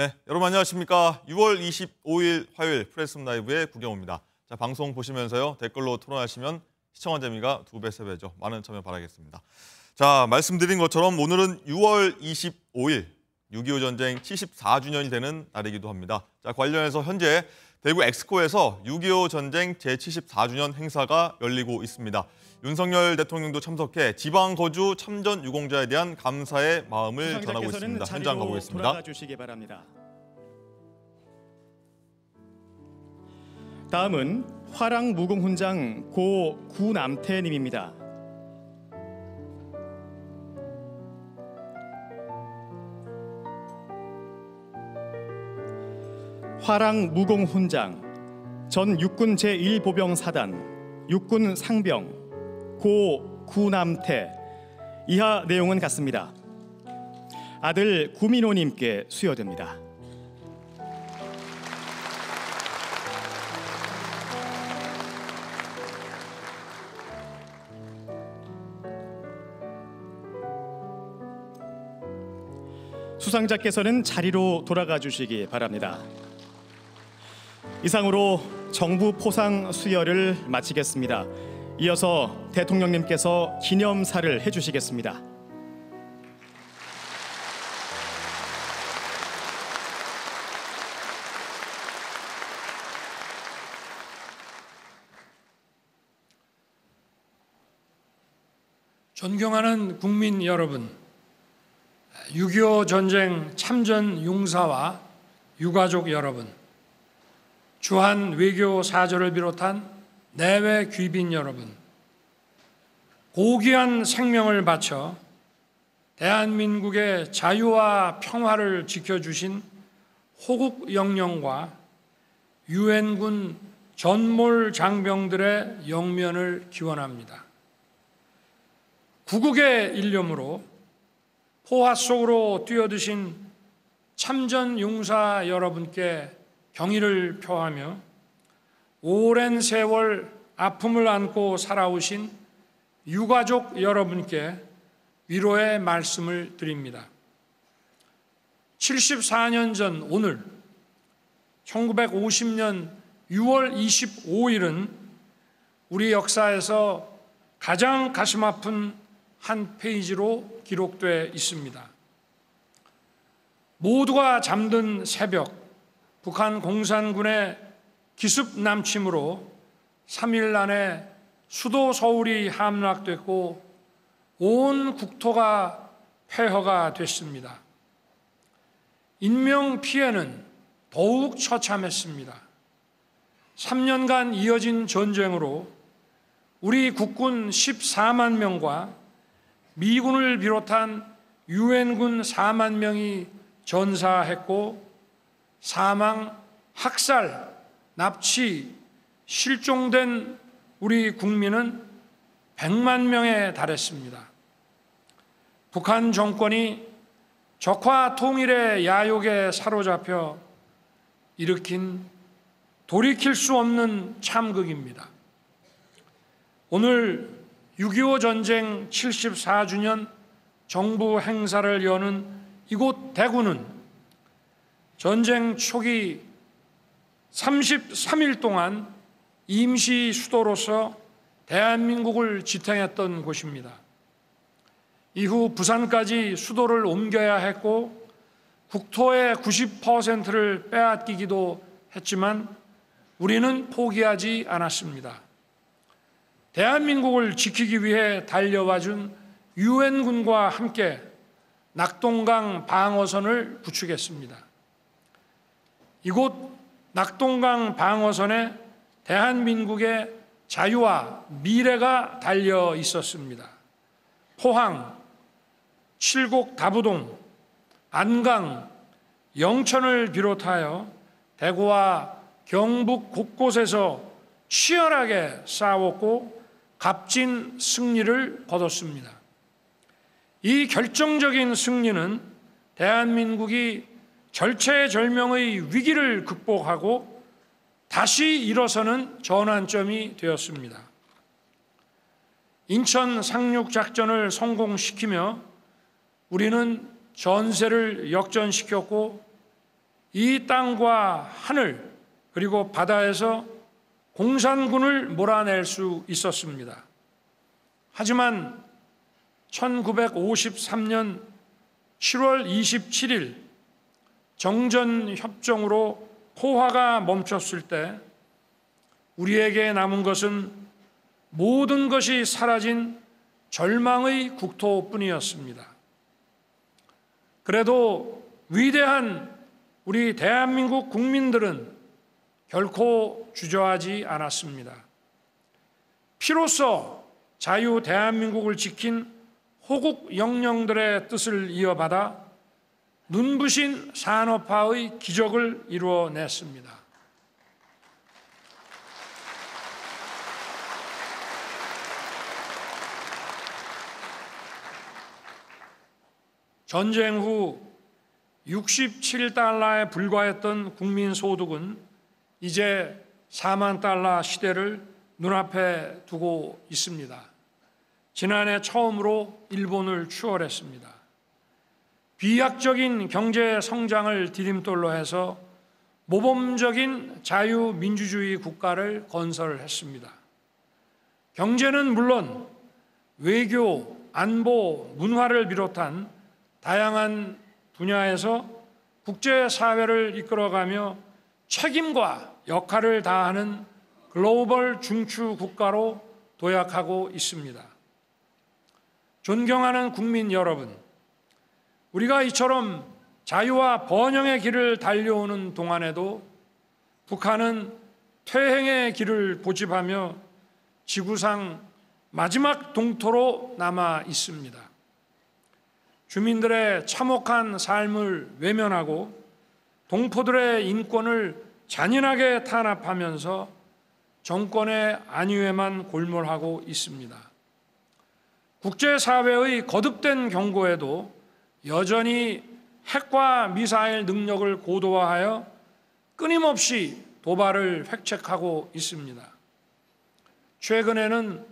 네, 여러분 안녕하십니까. 6월 25일 화요일 프레스룸 라이브의 구경호입니다. 자, 방송 보시면서요. 댓글로 토론하시면 시청한 재미가 2배, 3배죠. 많은 참여 바라겠습니다. 자, 말씀드린 것처럼 오늘은 6월 25일 6.25 전쟁 74주년이 되는 날이기도 합니다. 자, 관련해서 현재 대구 엑스코에서 6.25 전쟁 제74주년 행사가 열리고 있습니다. 윤석열 대통령도 참석해 지방 거주 참전 유공자에 대한 감사의 마음을 전하고 있습니다. 현장 가보겠습니다. 돌아가 주시기 바랍니다. 다음은 화랑 무공훈장 고 구남태님입니다. 화랑 무공훈장 전 육군 제1보병사단 육군 상병 고 구남태. 이하 내용은 같습니다. 아들 구민호님께 수여됩니다. 수상자께서는 자리로 돌아가 주시기 바랍니다. 이상으로 정부 포상 수여를 마치겠습니다. 이어서 대통령님께서 기념사를 해주시겠습니다. 존경하는 국민 여러분, 6.25 전쟁 참전 용사와 유가족 여러분, 주한 외교 사절을 비롯한 내외 귀빈 여러분, 고귀한 생명을 바쳐 대한민국의 자유와 평화를 지켜주신 호국 영령과 유엔군 전몰 장병들의 영면을 기원합니다. 구국의 일념으로 포화 속으로 뛰어드신 참전 용사 여러분께 경의를 표하며 오랜 세월 아픔을 안고 살아오신 유가족 여러분께 위로의 말씀을 드립니다. 74년 전 오늘 1950년 6월 25일은 우리 역사에서 가장 가슴 아픈 한 페이지로 기록되어 있습니다. 모두가 잠든 새벽, 북한 공산군의 기습 남침으로 3일 안에 수도 서울이 함락됐고 온 국토가 폐허가 됐습니다. 인명 피해는 더욱 처참했습니다. 3년간 이어진 전쟁으로 우리 국군 14만 명과 미군을 비롯한 유엔군 4만 명이 전사했고 사망, 학살, 납치, 실종된 우리 국민은 100만 명에 달했습니다. 북한 정권이 적화 통일의 야욕에 사로잡혀 일으킨 돌이킬 수 없는 참극입니다. 오늘 6.25 전쟁 74주년 정부 행사를 여는 이곳 대구는 전쟁 초기 33일 동안 임시 수도로서 대한민국을 지탱했던 곳입니다. 이후 부산까지 수도를 옮겨야 했고 국토의 90%를 빼앗기기도 했지만 우리는 포기하지 않았습니다. 대한민국을 지키기 위해 달려와준 유엔군과 함께 낙동강 방어선을 구축했습니다. 이곳 낙동강 방어선에 대한민국의 자유와 미래가 달려 있었습니다. 포항, 칠곡 다부동, 안강, 영천을 비롯하여 대구와 경북 곳곳에서 치열하게 싸웠고 값진 승리를 거뒀습니다. 이 결정적인 승리는 대한민국이 절체절명의 위기를 극복하고 다시 일어서는 전환점이 되었습니다. 인천 상륙작전을 성공시키며 우리는 전세를 역전시켰고 이 땅과 하늘 그리고 바다에서 공산군을 몰아낼 수 있었습니다. 하지만 1953년 7월 27일 정전협정으로 포화가 멈췄을 때 우리에게 남은 것은 모든 것이 사라진 절망의 국토뿐이었습니다. 그래도 위대한 우리 대한민국 국민들은 결코 주저하지 않았습니다. 피로써 자유 대한민국을 지킨 호국 영령들의 뜻을 이어받아 눈부신 산업화의 기적을 이루어냈습니다. 전쟁 후 67달러에 불과했던 국민 소득은 이제 4만 달러 시대를 눈앞에 두고 있습니다. 지난해 처음으로 일본을 추월했습니다. 비약적인 경제 성장을 디딤돌로 해서 모범적인 자유민주주의 국가를 건설했습니다. 경제는 물론 외교, 안보, 문화를 비롯한 다양한 분야에서 국제사회를 이끌어가며 책임과 역할을 다하는 글로벌 중추 국가로 도약하고 있습니다. 존경하는 국민 여러분, 우리가 이처럼 자유와 번영의 길을 달려오는 동안에도 북한은 퇴행의 길을 고집하며 지구상 마지막 동토로 남아 있습니다. 주민들의 참혹한 삶을 외면하고 동포들의 인권을 잔인하게 탄압하면서 정권의 안위에만 골몰하고 있습니다. 국제사회의 거듭된 경고에도 여전히 핵과 미사일 능력을 고도화하여 끊임없이 도발을 획책하고 있습니다. 최근에는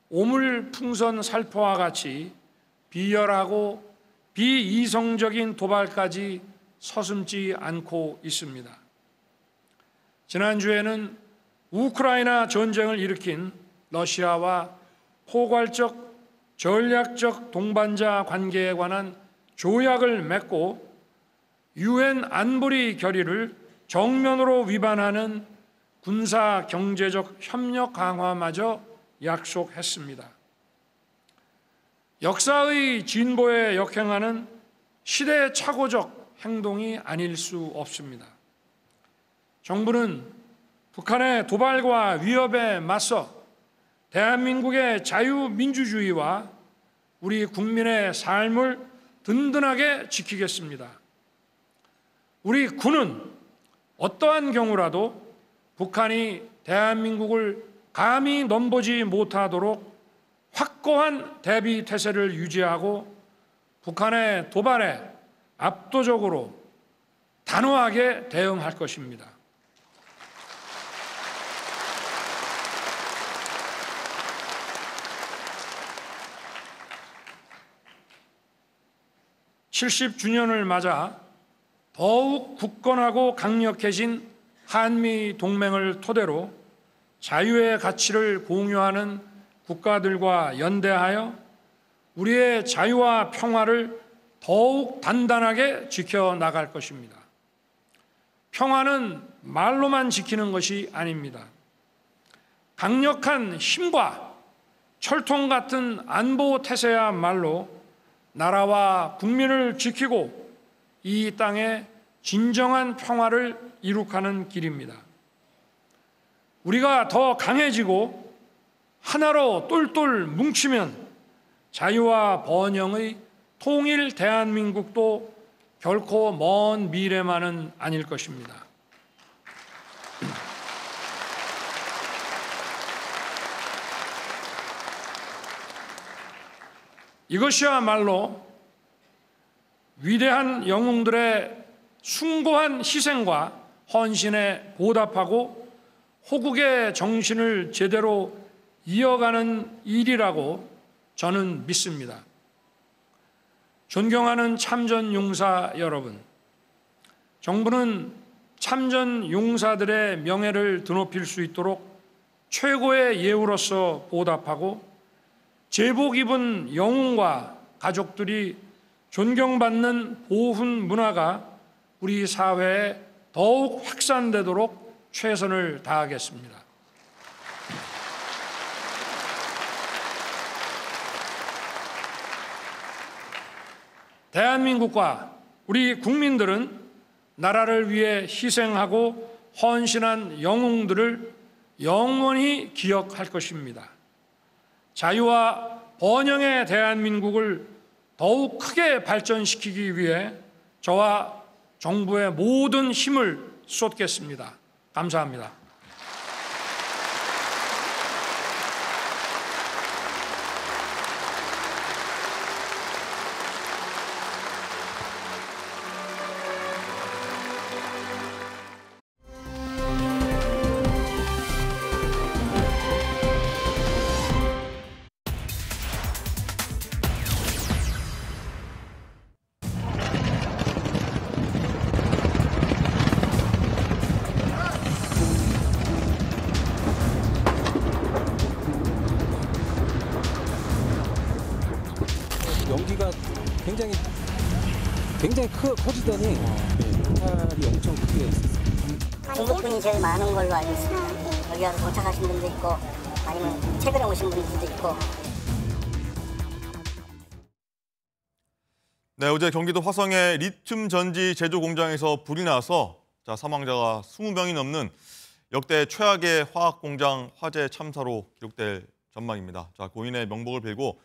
오물풍선 살포와 같이 비열하고 비이성적인 도발까지 서슴지 않고 있습니다. 지난주에는 우크라이나 전쟁을 일으킨 러시아와 포괄적 전략적 동반자 관계에 관한 조약을 맺고 유엔 안보리 결의를 정면으로 위반하는 군사 경제적 협력 강화마저 약속했습니다. 역사의 진보에 역행하는 시대착오적 행동이 아닐 수 없습니다. 정부는 북한의 도발과 위협에 맞서 대한민국의 자유민주주의와 우리 국민의 삶을 든든하게 지키겠습니다. 우리 군은 어떠한 경우라도 북한이 대한민국을 감히 넘보지 못하도록 확고한 대비 태세를 유지하고 북한의 도발에 압도적으로 단호하게 대응할 것입니다. (70주년을) 맞아 더욱 굳건하고 강력해진 한미 동맹을 토대로 자유의 가치를 공유하는 국가들과 연대하여 우리의 자유와 평화를 더욱 단단하게 지켜나갈 것입니다. 평화는 말로만 지키는 것이 아닙니다. 강력한 힘과 철통 같은 안보 태세야말로 나라와 국민을 지키고 이 땅에 진정한 평화를 이룩하는 길입니다. 우리가 더 강해지고 하나로 똘똘 뭉치면 자유와 번영의 통일 대한민국도 결코 먼 미래만은 아닐 것입니다. 이것이야말로 위대한 영웅들의 숭고한 희생과 헌신에 보답하고 호국의 정신을 제대로 이어가는 일이라고 저는 믿습니다. 존경하는 참전용사 여러분, 정부는 참전 용사들의 명예를 드높일 수 있도록 최고의 예우로서 보답하고 제복 입은 영웅과 가족들이 존경받는 보훈 문화가 우리 사회에 더욱 확산되도록 최선을 다하겠습니다. 대한민국과 우리 국민들은 나라를 위해 희생하고 헌신한 영웅들을 영원히 기억할 것입니다. 자유와 번영의 대한민국을 더욱 크게 발전시키기 위해 저와 정부의 모든 힘을 쏟겠습니다. 감사합니다. 연기가 굉장히 커지더니 폭발이 엄청 크게 있었어요. 중국분이 제일 많은 걸로 알고 있습니다. 여기 와서 도착하신 분도 있고 아니면 최근에 오신 분들도 있고. 네, 어제 경기도 화성의 리튬 전지 제조 공장에서 불이 나서 사망자가 20명이 넘는 역대 최악의 화학 공장 화재 참사로 기록될 전망입니다. 고인의 명복을 빌고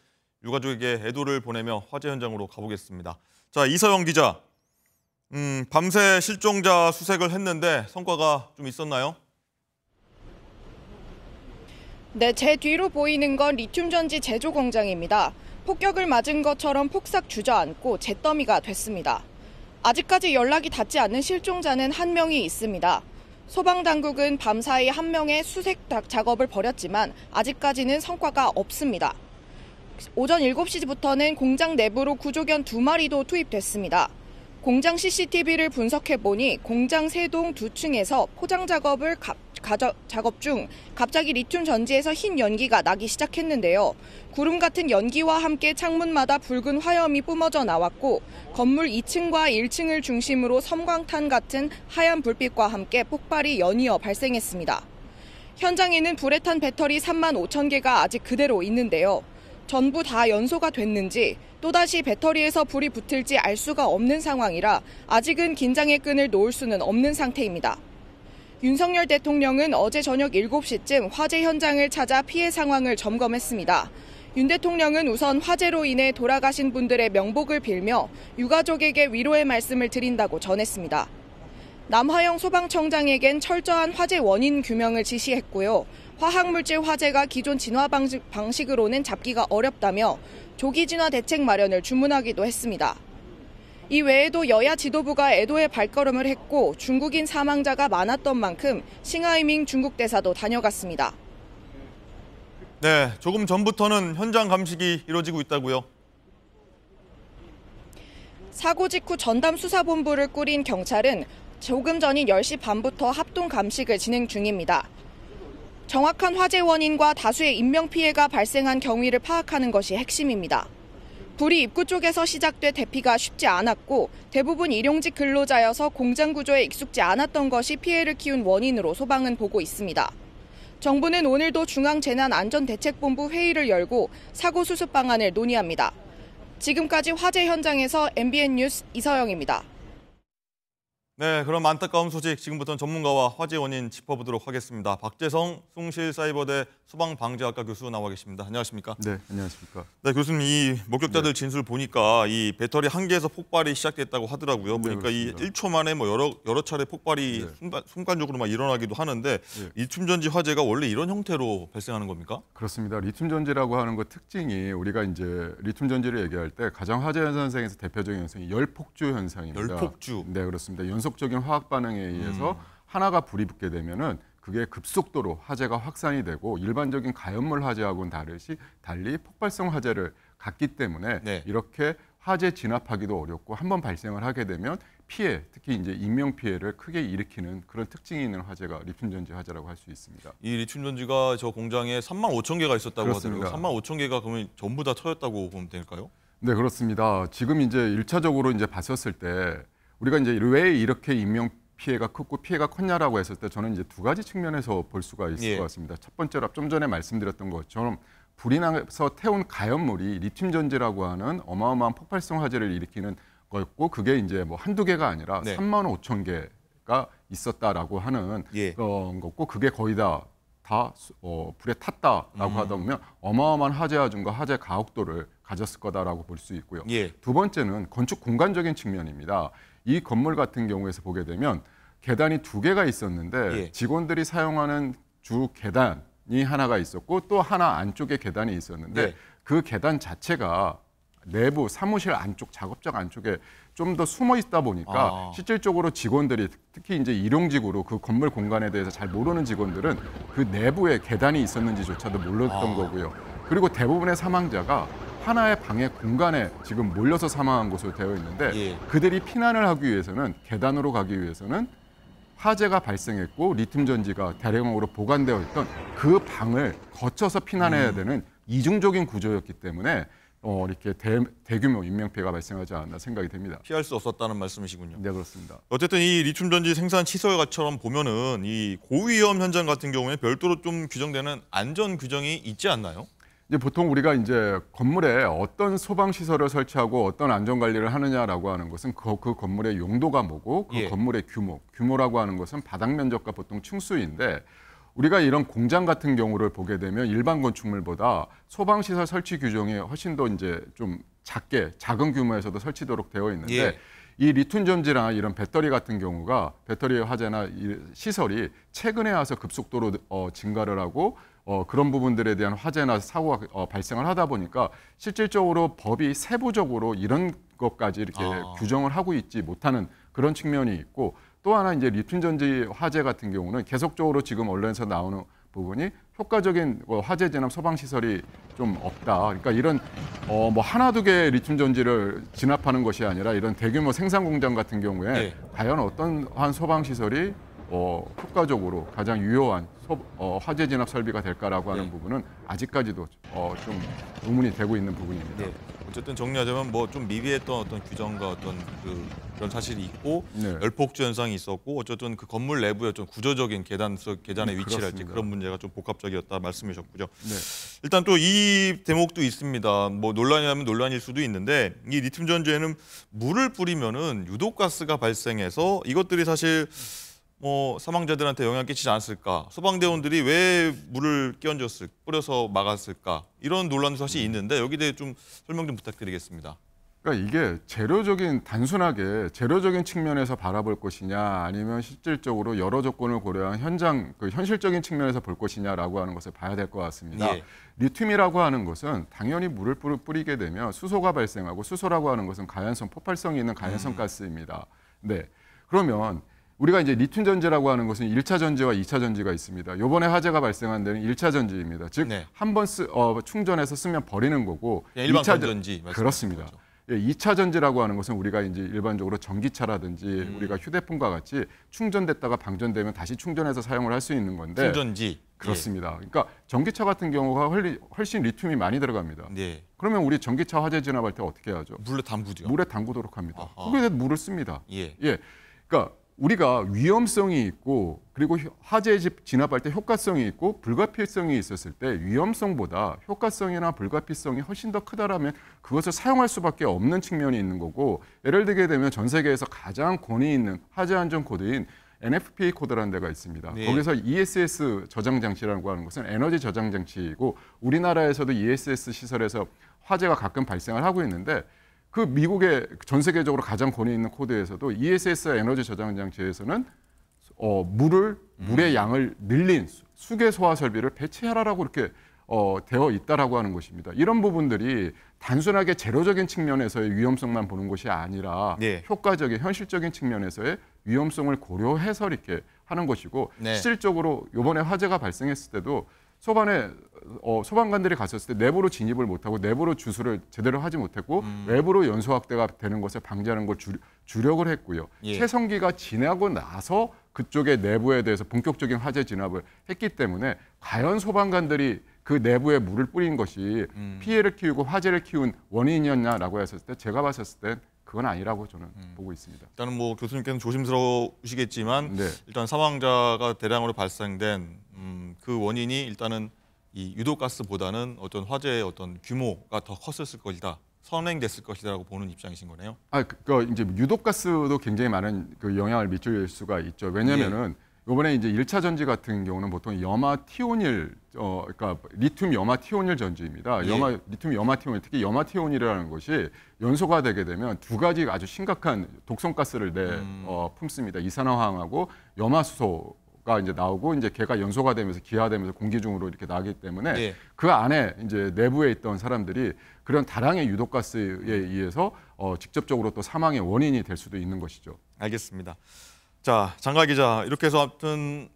유가족에게 애도를 보내며 화재 현장으로 가보겠습니다. 이서영 기자, 밤새 실종자 수색을 했는데 성과가 좀 있었나요? 네, 제 뒤로 보이는 건 리튬 전지 제조 공장입니다. 폭격을 맞은 것처럼 폭삭 주저앉고 잿더미가 됐습니다. 아직까지 연락이 닿지 않는 실종자는 1명이 있습니다. 소방당국은 밤사이 1명의 수색 작업을 벌였지만 아직까지는 성과가 없습니다. 오전 7시부터는 공장 내부로 구조견 2마리도 투입됐습니다. 공장 CCTV를 분석해보니 공장 3동 2층에서 포장 작업을 작업 중 갑자기 리튬 전지에서 흰 연기가 나기 시작했는데요. 구름 같은 연기와 함께 창문마다 붉은 화염이 뿜어져 나왔고 건물 2층과 1층을 중심으로 섬광탄 같은 하얀 불빛과 함께 폭발이 연이어 발생했습니다. 현장에는 불에 탄 배터리 3만 5천 개가 아직 그대로 있는데요. 전부 다 연소가 됐는지 또다시 배터리에서 불이 붙을지 알 수가 없는 상황이라 아직은 긴장의 끈을 놓을 수는 없는 상태입니다. 윤석열 대통령은 어제 저녁 7시쯤 화재 현장을 찾아 피해 상황을 점검했습니다. 윤 대통령은 우선 화재로 인해 돌아가신 분들의 명복을 빌며 유가족에게 위로의 말씀을 드린다고 전했습니다. 남화영 소방청장에겐 철저한 화재 원인 규명을 지시했고요. 화학물질 화재가 기존 진화 방식으로는 잡기가 어렵다며 조기 진화 대책 마련을 주문하기도 했습니다. 이 외에도 여야 지도부가 애도의 발걸음을 했고 중국인 사망자가 많았던 만큼 싱하이밍 중국 대사도 다녀갔습니다. 네, 조금 전부터는 현장 감식이 이루어지고 있다고요? 사고 직후 전담 수사본부를 꾸린 경찰은 조금 전인 10시 반부터 합동 감식을 진행 중입니다. 정확한 화재 원인과 다수의 인명피해가 발생한 경위를 파악하는 것이 핵심입니다. 불이 입구 쪽에서 시작돼 대피가 쉽지 않았고 대부분 일용직 근로자여서 공장 구조에 익숙지 않았던 것이 피해를 키운 원인으로 소방은 보고 있습니다. 정부는 오늘도 중앙재난안전대책본부 회의를 열고 사고 수습 방안을 논의합니다. 지금까지 화재 현장에서 MBN 뉴스 이서영입니다. 네, 그럼 안타까운 소식 지금부터는 전문가와 화재 원인 짚어보도록 하겠습니다. 박재성 숭실사이버대 소방방재학과 교수 나와 계십니다. 안녕하십니까? 네, 안녕하십니까? 네, 교수님, 이 목격자들 진술 보니까 이 배터리 한 개에서 폭발이 시작됐다고 하더라고요. 보니까 이 1초 만에 뭐 여러 차례 폭발이 순간적으로 막 일어나기도 하는데 리튬 전지 화재가 원래 이런 형태로 발생하는 겁니까? 그렇습니다. 리튬 전지라고 하는 것 특징이 우리가 이제 리튬 전지를 얘기할 때 가장 화재 현상에서 대표적인 현상이 열폭주 현상입니다. 열폭주. 네, 그렇습니다. 연속적인 화학 반응에 의해서 하나가 불이 붙게 되면은 그게 급속도로 화재가 확산이 되고 일반적인 가연물 화재하고는 달리 폭발성 화재를 갖기 때문에 이렇게 화재 진압하기도 어렵고 한번 발생을 하게 되면 피해, 특히 이제 인명 피해를 크게 일으키는 그런 특징이 있는 화재가 리튬 전지 화재라고 할 수 있습니다. 이 리튬 전지가 저 공장에 35,000개가 있었다고 그렇습니다. 하더라고요. 35,000개가 그러면 전부 다 터졌다고 보면 될까요? 네, 그렇습니다. 지금 이제 1차적으로 이제 봤었을 때 우리가 이제 왜 이렇게 인명 피해가 크고 피해가 컸냐라고 했을 때 저는 이제 두 가지 측면에서 볼 수가 있을 것 같습니다. 첫 번째로 좀 전에 말씀드렸던 것처럼 불이 나서 태운 가연물이 리튬 전지라고 하는 어마어마한 폭발성 화재를 일으키는 거였고 그게 이제 뭐 한두 개가 아니라 35,000개가 있었다라고 하는 거고 그게 거의 다 불에 탔다라고 하다 보면 어마어마한 화재 하중과 화재 가혹도를 가졌을 거다라고 볼 수 있고요. 두 번째는 건축 공간적인 측면입니다. 이 건물 같은 경우에서 보게 되면 계단이 2개가 있었는데 직원들이 사용하는 주 계단이 하나가 있었고 또 하나 안쪽에 계단이 있었는데 그 계단 자체가 내부 사무실 안쪽 작업장 안쪽에 좀 더 숨어 있다 보니까 실질적으로 직원들이 특히 이제 일용직으로 그 건물 공간에 대해서 잘 모르는 직원들은 그 내부에 계단이 있었는지조차도 몰랐던 거고요. 그리고 대부분의 사망자가 하나의 방의 공간에 지금 몰려서 사망한 것으로 되어 있는데 그들이 피난을 하기 위해서는 계단으로 가기 위해서는 화재가 발생했고 리튬 전지가 대량으로 보관되어 있던 그 방을 거쳐서 피난해야 되는 이중적인 구조였기 때문에 이렇게 대규모 인명피해가 발생하지 않았나 생각이 됩니다. 피할 수 없었다는 말씀이시군요. 네, 그렇습니다. 어쨌든 이 리튬 전지 생산 시설처럼 보면은 이 고위험 현장 같은 경우에 별도로 좀 규정되는 안전 규정이 있지 않나요? 이제 보통 우리가 이제 건물에 어떤 소방 시설을 설치하고 어떤 안전 관리를 하느냐라고 하는 것은 그 건물의 용도가 뭐고 그 건물의 규모라고 하는 것은 바닥 면적과 보통 층수인데 우리가 이런 공장 같은 경우를 보게 되면 일반 건축물보다 소방 시설 설치 규정이 훨씬 더 이제 좀 작은 규모에서도 설치도록 되어 있는데 이 리튬 전지나 이런 배터리 같은 경우가 배터리 화재나 이 시설이 최근에 와서 급속도로 증가를 하고 그런 부분들에 대한 화재나 사고가 발생을 하다 보니까 실질적으로 법이 세부적으로 이런 것까지 이렇게 규정을 하고 있지 못하는 그런 측면이 있고 또 하나 이제 리튬 전지 화재 같은 경우는 계속적으로 지금 언론에서 나오는 부분이 효과적인 화재 진압 소방 시설이 좀 없다. 그러니까 이런 뭐 하나 두 개 리튬 전지를 진압하는 것이 아니라 이런 대규모 생산 공장 같은 경우에 과연 어떤 소방 시설이 효과적으로 가장 유효한 화재 진압 설비가 될까라고 하는 부분은 아직까지도 좀 의문이 되고 있는 부분입니다. 어쨌든 정리하자면 뭐 좀 미비했던 어떤 규정과 어떤 그런 사실이 있고 열폭주 현상이 있었고 어쨌든 그 건물 내부에 좀 구조적인 계단의 위치랄지 그런 문제가 좀 복합적이었다 말씀이셨고요. 일단 또 이 대목도 있습니다. 뭐 논란이라면 논란일 수도 있는데 이 리튬 전지에는 물을 뿌리면은 유독가스가 발생해서 이것들이 사실 뭐 사망자들한테 영향을 끼치지 않았을까? 소방대원들이 왜 물을 뿌려서 막았을까? 이런 논란도 사실 있는데 여기에 대해 좀 설명 좀 부탁드리겠습니다. 그러니까 이게 단순하게 재료적인 측면에서 바라볼 것이냐 아니면 실질적으로 여러 조건을 고려한 현실적인 측면에서 볼 것이냐라고 하는 것을 봐야 될 것 같습니다. 리튬이라고 하는 것은 당연히 물을 뿌리게 되면 수소가 발생하고 수소라고 하는 것은 폭발성이 있는 가연성 가스입니다. 네, 그러면 우리가 이제 리튬 전지라고 하는 것은 1차 전지와 2차 전지가 있습니다. 이번에 화재가 발생한 데는 1차 전지입니다. 즉 한 번 충전해서 쓰면 버리는 거고 일반 건전지 그렇습니다. 2차 전지라고 하는 것은 우리가 이제 일반적으로 전기차라든지 우리가 휴대폰과 같이 충전됐다가 방전되면 다시 충전해서 사용을 할 수 있는 건데 충전지 그렇습니다. 그러니까 전기차 같은 경우가 훨씬 리튬이 많이 들어갑니다. 그러면 우리 전기차 화재 진압할 때 어떻게 하죠? 물에 담그죠. 물에 담그도록 합니다. 그게 물을 씁니다. 그러니까 우리가 위험성이 있고 그리고 화재 진압할 때 효과성이 있고 불가피성이 있었을 때 위험성보다 효과성이나 불가피성이 훨씬 더 크다라면 그것을 사용할 수밖에 없는 측면이 있는 거고 예를 들게 되면 전 세계에서 가장 권위 있는 화재 안전 코드인 NFPA 코드라는 데가 있습니다. 거기서 ESS 저장 장치라고 하는 것은 에너지 저장 장치이고 우리나라에서도 ESS 시설에서 화재가 가끔 발생을 하고 있는데 그 미국의 전 세계적으로 가장 권위 있는 코드에서도 ESS 에너지 저장 장치에서는 물의 양을 늘린 수계 소화 설비를 배치하라라고 이렇게 되어 있다라고 하는 것입니다. 이런 부분들이 단순하게 재료적인 측면에서의 위험성만 보는 것이 아니라 효과적인 현실적인 측면에서의 위험성을 고려해서 이렇게 하는 것이고 실질적으로 이번에 화재가 발생했을 때도 소반에 소방관들이 갔었을 때 내부로 진입을 못하고 내부로 주수를 제대로 하지 못했고 외부로 연소 확대가 되는 것을 방지하는 걸 주력을 했고요. 예. 최성기가 지나고 나서 그쪽의 내부에 대해서 본격적인 화재 진압을 했기 때문에 과연 소방관들이 그 내부에 물을 뿌린 것이 피해를 키우고 화재를 키운 원인이었냐라고 했을 때 제가 봤었을 때 그건 아니라고 저는 보고 있습니다. 일단은 뭐 교수님께서는 조심스러우시겠지만 네. 일단 사망자가 대량으로 발생된 그 원인이 일단은 이 유독가스보다는 어떤 화재의 어떤 규모가 더 컸을 것이다. 선행됐을 것이다라고 보는 입장이신 거네요. 이제 유독가스도 굉장히 많은 그 영향을 미칠 수가 있죠. 왜냐면은 이번에 이제 1차 전지 같은 경우는 보통 염화티오닐, 그러니까 리튬 염화티오닐 전지입니다. 예. 리튬 염화티오닐, 특히 염화티오닐이라는 것이 연소가 되게 되면 두 가지 아주 심각한 독성가스를 품습니다. 이산화황하고 염화수소가 이제 나오고 이제 걔가 연소가 되면서 기화되면서 공기 중으로 이렇게 나기 때문에 예. 그 안에 이제 내부에 있던 사람들이 그런 다량의 유독가스에 의해서 직접적으로 또 사망의 원인이 될 수도 있는 것이죠. 알겠습니다. 자, 장가 기자, 이렇게 해서 아무튼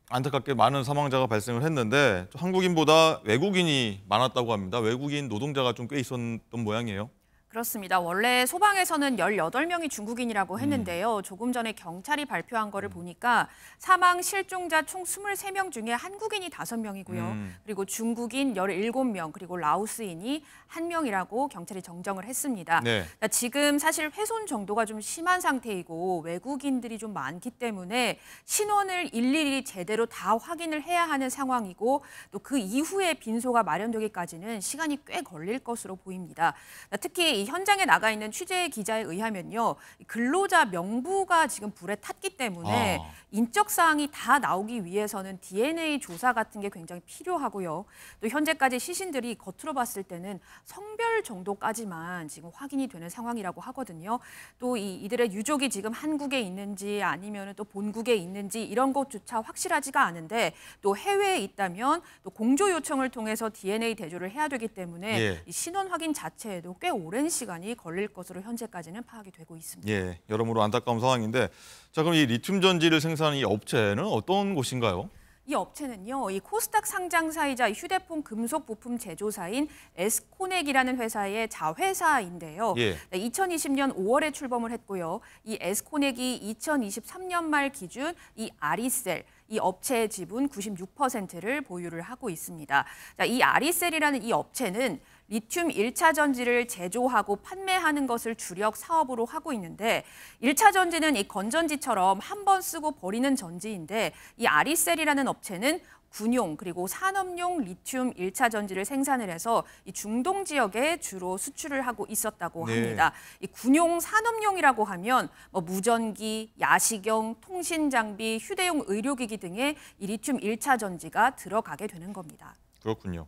안타깝게 많은 사망자가 발생을 했는데 한국인보다 외국인이 많았다고 합니다. 외국인 노동자가 좀 꽤 있었던 모양이에요. 그렇습니다. 원래 소방에서는 18명이 중국인이라고 했는데요. 조금 전에 경찰이 발표한 거를 보니까 사망 실종자 총 23명 중에 한국인이 5명이고요. 그리고 중국인 17명, 그리고 라오스인이 1명이라고 경찰이 정정을 했습니다. 네. 지금 사실 훼손 정도가 좀 심한 상태이고 외국인들이 좀 많기 때문에 신원을 일일이 제대로 다 확인을 해야 하는 상황이고 또 그 이후에 빈소가 마련되기까지는 시간이 꽤 걸릴 것으로 보입니다. 특히 이 현장에 나가 있는 취재 기자에 의하면요, 근로자 명부가 지금 불에 탔기 때문에 인적 사항이 다 나오기 위해서는 DNA 조사 같은 게 굉장히 필요하고요. 또 현재까지 시신들이 겉으로 봤을 때는 성별 정도까지만 지금 확인이 되는 상황이라고 하거든요. 또 이들의 유족이 지금 한국에 있는지 아니면 또 본국에 있는지 이런 것조차 확실하지가 않은데 또 해외에 있다면 또 공조 요청을 통해서 DNA 대조를 해야 되기 때문에 예. 이 신원 확인 자체에도 꽤 오랜 시간이 걸릴 것으로 현재까지는 파악이 되고 있습니다. 예, 여러모로 안타까운 상황인데, 자, 그럼 이 리튬 전지를 생산하는 이 업체는 어떤 곳인가요? 이 업체는요, 이 코스닥 상장사이자 휴대폰 금속 부품 제조사인 에스코넥이라는 회사의 자회사인데요. 예. 2020년 5월에 출범을 했고요. 이 에스코넥이 2023년 말 기준 이 아리셀, 이 업체의 지분 96%를 보유를 하고 있습니다. 자, 이 아리셀이라는 이 업체는 리튬 1차 전지를 제조하고 판매하는 것을 주력 사업으로 하고 있는데 1차 전지는 이 건전지처럼 한 번 쓰고 버리는 전지인데 이 아리셀이라는 업체는 군용 그리고 산업용 리튬 1차 전지를 생산을 해서 이 중동 지역에 주로 수출을 하고 있었다고 네. 합니다. 이 군용 산업용이라고 하면 뭐 무전기, 야시경, 통신 장비, 휴대용 의료기기 등의 이 리튬 1차 전지가 들어가게 되는 겁니다. 그렇군요.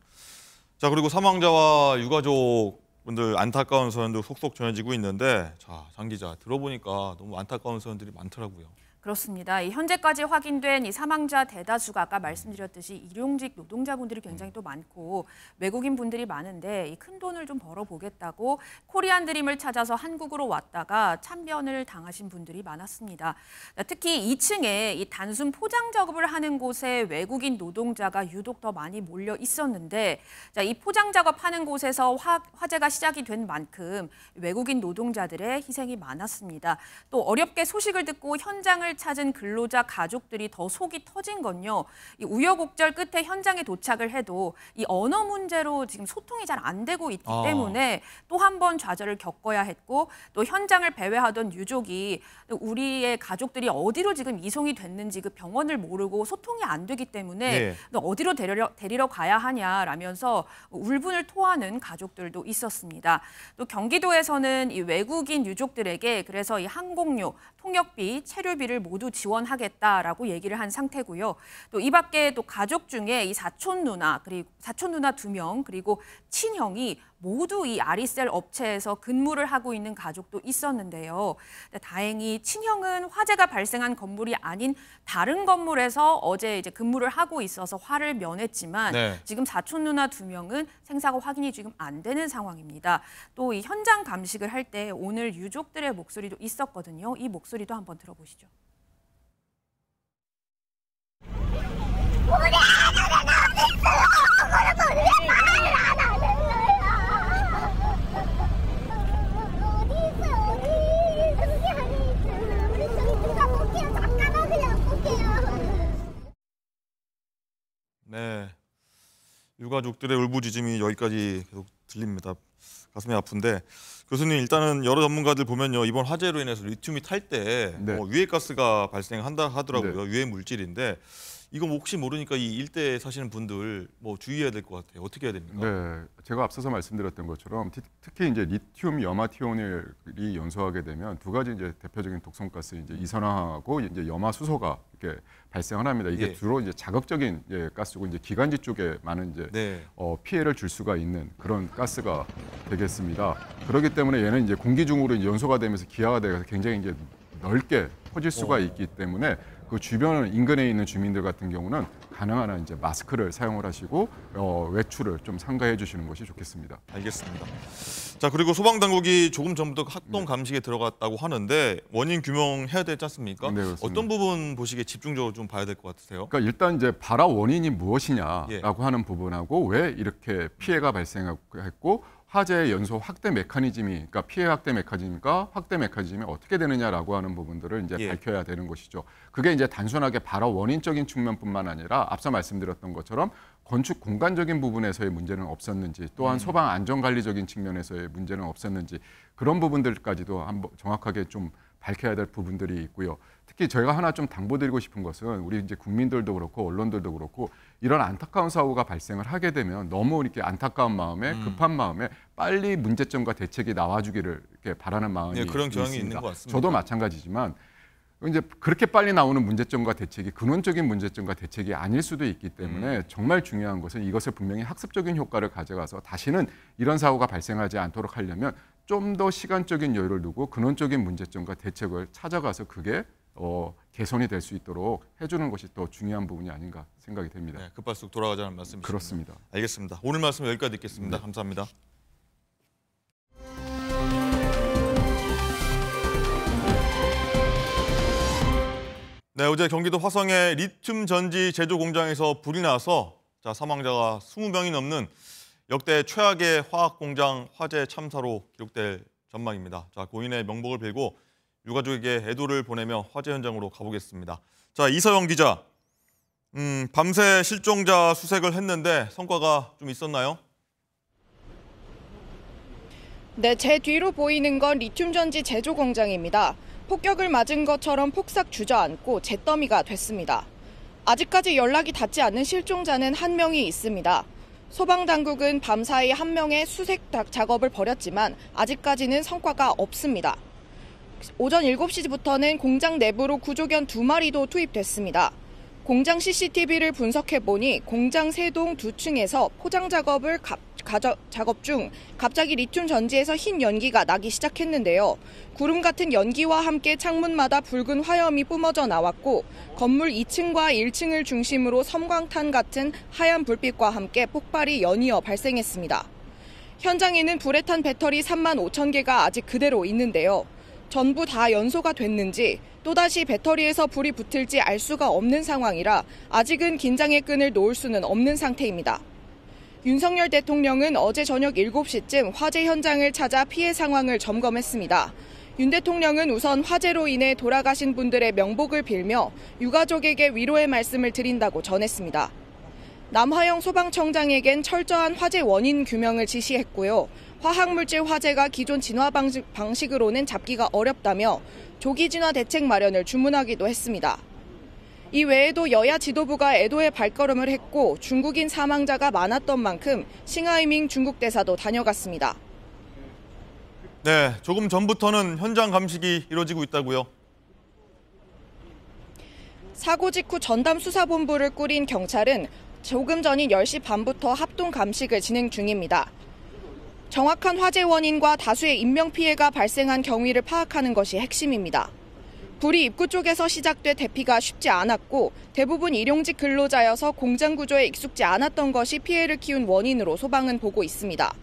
자, 그리고 사망자와 유가족분들 안타까운 사연도 속속 전해지고 있는데, 자, 장 기자, 들어보니까 너무 안타까운 사연들이 많더라고요. 그렇습니다. 현재까지 확인된 이 사망자 대다수가 아까 말씀드렸듯이 일용직 노동자분들이 굉장히 또 많고 외국인 분들이 많은데 이 큰 돈을 좀 벌어보겠다고 코리안 드림을 찾아서 한국으로 왔다가 참변을 당하신 분들이 많았습니다. 특히 2층에 이 단순 포장 작업을 하는 곳에 외국인 노동자가 유독 더 많이 몰려 있었는데 이 포장 작업하는 곳에서 화재가 시작이 된 만큼 외국인 노동자들의 희생이 많았습니다. 또 어렵게 소식을 듣고 현장을 찾은 근로자 가족들이 더 속이 터진 건요. 이 우여곡절 끝에 현장에 도착을 해도 이 언어 문제로 지금 소통이 잘 안 되고 있기 때문에 또 한 번 좌절을 겪어야 했고 또 현장을 배회하던 유족이 우리의 가족들이 어디로 지금 이송이 됐는지 그 병원을 모르고 소통이 안 되기 때문에 네. 너 어디로 데리러 가야 하냐라면서 울분을 토하는 가족들도 있었습니다. 또 경기도에서는 이 외국인 유족들에게 그래서 이 항공료, 통역비, 체류비를 모두 지원하겠다라고 얘기를 한 상태고요. 또 이 밖에 또 가족 중에 이 사촌 누나 그리고 사촌 누나 2명 그리고 친형이 모두 이 아리셀 업체에서 근무를 하고 있는 가족도 있었는데요. 다행히 친형은 화재가 발생한 건물이 아닌 다른 건물에서 어제 이제 근무를 하고 있어서 화를 면했지만 네. 지금 사촌 누나 2명은 생사가 확인이 지금 안 되는 상황입니다. 또 이 현장 감식을 할 때 오늘 유족들의 목소리도 있었거든요. 이 목소리도 한번 들어보시죠. 우리 아들은 어디 있어? 네, 유가족들의 울부짖음이 여기까지 계속 들립니다. 가슴이 아픈데 교수님 일단은 여러 전문가들 보면요 이번 화재로 인해서 리튬이 탈 때 네. 유해가스가 발생한다 하더라고요. 네. 유해 물질인데 이거 혹시 모르니까 이 일대에 사시는 분들 뭐 주의해야 될 것 같아요. 어떻게 해야 됩니까? 네, 제가 앞서서 말씀드렸던 것처럼 특히 이제 리튬 염화티온이 연소하게 되면 두 가지 이제 대표적인 독성가스 이제 이산화하고 이제 염화수소가 이렇게 발생을 합니다. 이게 예. 주로 이제 자극적인 가스고 이제 기관지 쪽에 많은 이제 네. 피해를 줄 수가 있는 그런 가스가 되겠습니다. 그렇기 때문에 얘는 이제 공기 중으로 이제 연소가 되면서 기화가 돼서 굉장히 이제 넓게 퍼질 수가 있기 때문에 그 주변 인근에 있는 주민들 같은 경우는 가능한 한 이제 마스크를 사용을 하시고 외출을 좀 삼가해 주시는 것이 좋겠습니다. 알겠습니다. 자 그리고 소방 당국이 조금 전부터 합동 감식에 들어갔다고 하는데 원인 규명해야 되지 않습니까? 네, 그렇습니다. 어떤 부분 보시기에 집중적으로 좀 봐야 될 것 같으세요? 그러니까 일단 이제 발화 원인이 무엇이냐라고 예. 하는 부분하고 왜 이렇게 피해가 발생했고 화재의 연소 확대 메커니즘이 그러니까 피해 확대 메커니즘과 확대 메커니즘이 어떻게 되느냐라고 하는 부분들을 이제 예. 밝혀야 되는 것이죠. 그게 이제 단순하게 발화 원인적인 측면뿐만 아니라 앞서 말씀드렸던 것처럼 건축 공간적인 부분에서의 문제는 없었는지 또한 소방 안전 관리적인 측면에서의 문제는 없었는지 그런 부분들까지도 한번 정확하게 좀 밝혀야 될 부분들이 있고요. 특히 저희가 하나 좀 당부드리고 싶은 것은 우리 이제 국민들도 그렇고 언론들도 그렇고 이런 안타까운 사고가 발생을 하게 되면 너무 이렇게 안타까운 마음에 급한 마음에 빨리 문제점과 대책이 나와주기를 이렇게 바라는 마음이 네, 그런 경향이 있습니다. 있는 것 같습니다. 저도 마찬가지지만 이제 그렇게 빨리 나오는 문제점과 대책이 근원적인 문제점과 대책이 아닐 수도 있기 때문에 정말 중요한 것은 이것을 분명히 학습적인 효과를 가져가서 다시는 이런 사고가 발생하지 않도록 하려면 좀 더 시간적인 여유를 두고 근원적인 문제점과 대책을 찾아가서 그게 개선이 될 수 있도록 해주는 것이 더 중요한 부분이 아닌가 생각이 됩니다. 네, 급할수록 돌아가자는 말씀이십니다. 그렇습니다. 알겠습니다. 오늘 말씀 여기까지 듣겠습니다. 감사합니다. 네, 어제 경기도 화성의 리튬 전지 제조 공장에서 불이 나서 사망자가 20명이 넘는 역대 최악의 화학 공장 화재 참사로 기록될 전망입니다. 고인의 명복을 빌고 유가족에게 애도를 보내며 화재 현장으로 가보겠습니다. 이서영 기자, 밤새 실종자 수색을 했는데 성과가 좀 있었나요? 네, 제 뒤로 보이는 건 리튬 전지 제조 공장입니다. 폭격을 맞은 것처럼 폭삭 주저앉고 잿더미가 됐습니다. 아직까지 연락이 닿지 않는 실종자는 한 명이 있습니다. 소방당국은 밤사이 한 명의 수색 작업을 벌였지만 아직까지는 성과가 없습니다. 오전 7시부터는 공장 내부로 구조견 2마리도 투입됐습니다. 공장 CCTV를 분석해보니 공장 3동 2층에서 포장 작업을 작업 중 갑자기 리튬 전지에서 흰 연기가 나기 시작했는데요. 구름 같은 연기와 함께 창문마다 붉은 화염이 뿜어져 나왔고 건물 2층과 1층을 중심으로 섬광탄 같은 하얀 불빛과 함께 폭발이 연이어 발생했습니다. 현장에는 불에 탄 배터리 3만 5천 개가 아직 그대로 있는데요. 전부 다 연소가 됐는지 또다시 배터리에서 불이 붙을지 알 수가 없는 상황이라 아직은 긴장의 끈을 놓을 수는 없는 상태입니다. 윤석열 대통령은 어제 저녁 7시쯤 화재 현장을 찾아 피해 상황을 점검했습니다. 윤 대통령은 우선 화재로 인해 돌아가신 분들의 명복을 빌며 유가족에게 위로의 말씀을 드린다고 전했습니다. 남화영 소방청장에겐 철저한 화재 원인 규명을 지시했고요. 화학물질 화재가 기존 진화 방식으로는 잡기가 어렵다며 조기 진화 대책 마련을 주문하기도 했습니다. 이 외에도 여야 지도부가 애도의 발걸음을 했고 중국인 사망자가 많았던 만큼 싱하이밍 중국 대사도 다녀갔습니다. 네, 조금 전부터는 현장 감식이 이루어지고 있다고요? 사고 직후 전담 수사본부를 꾸린 경찰은 조금 전인 10시 반부터 합동 감식을 진행 중입니다. 정확한 화재 원인과 다수의 인명피해가 발생한 경위를 파악하는 것이 핵심입니다. 불이 입구 쪽에서 시작돼 대피가 쉽지 않았고 대부분 일용직 근로자여서 공장 구조에 익숙지 않았던 것이 피해를 키운 원인으로 소방은 보고 있습니다.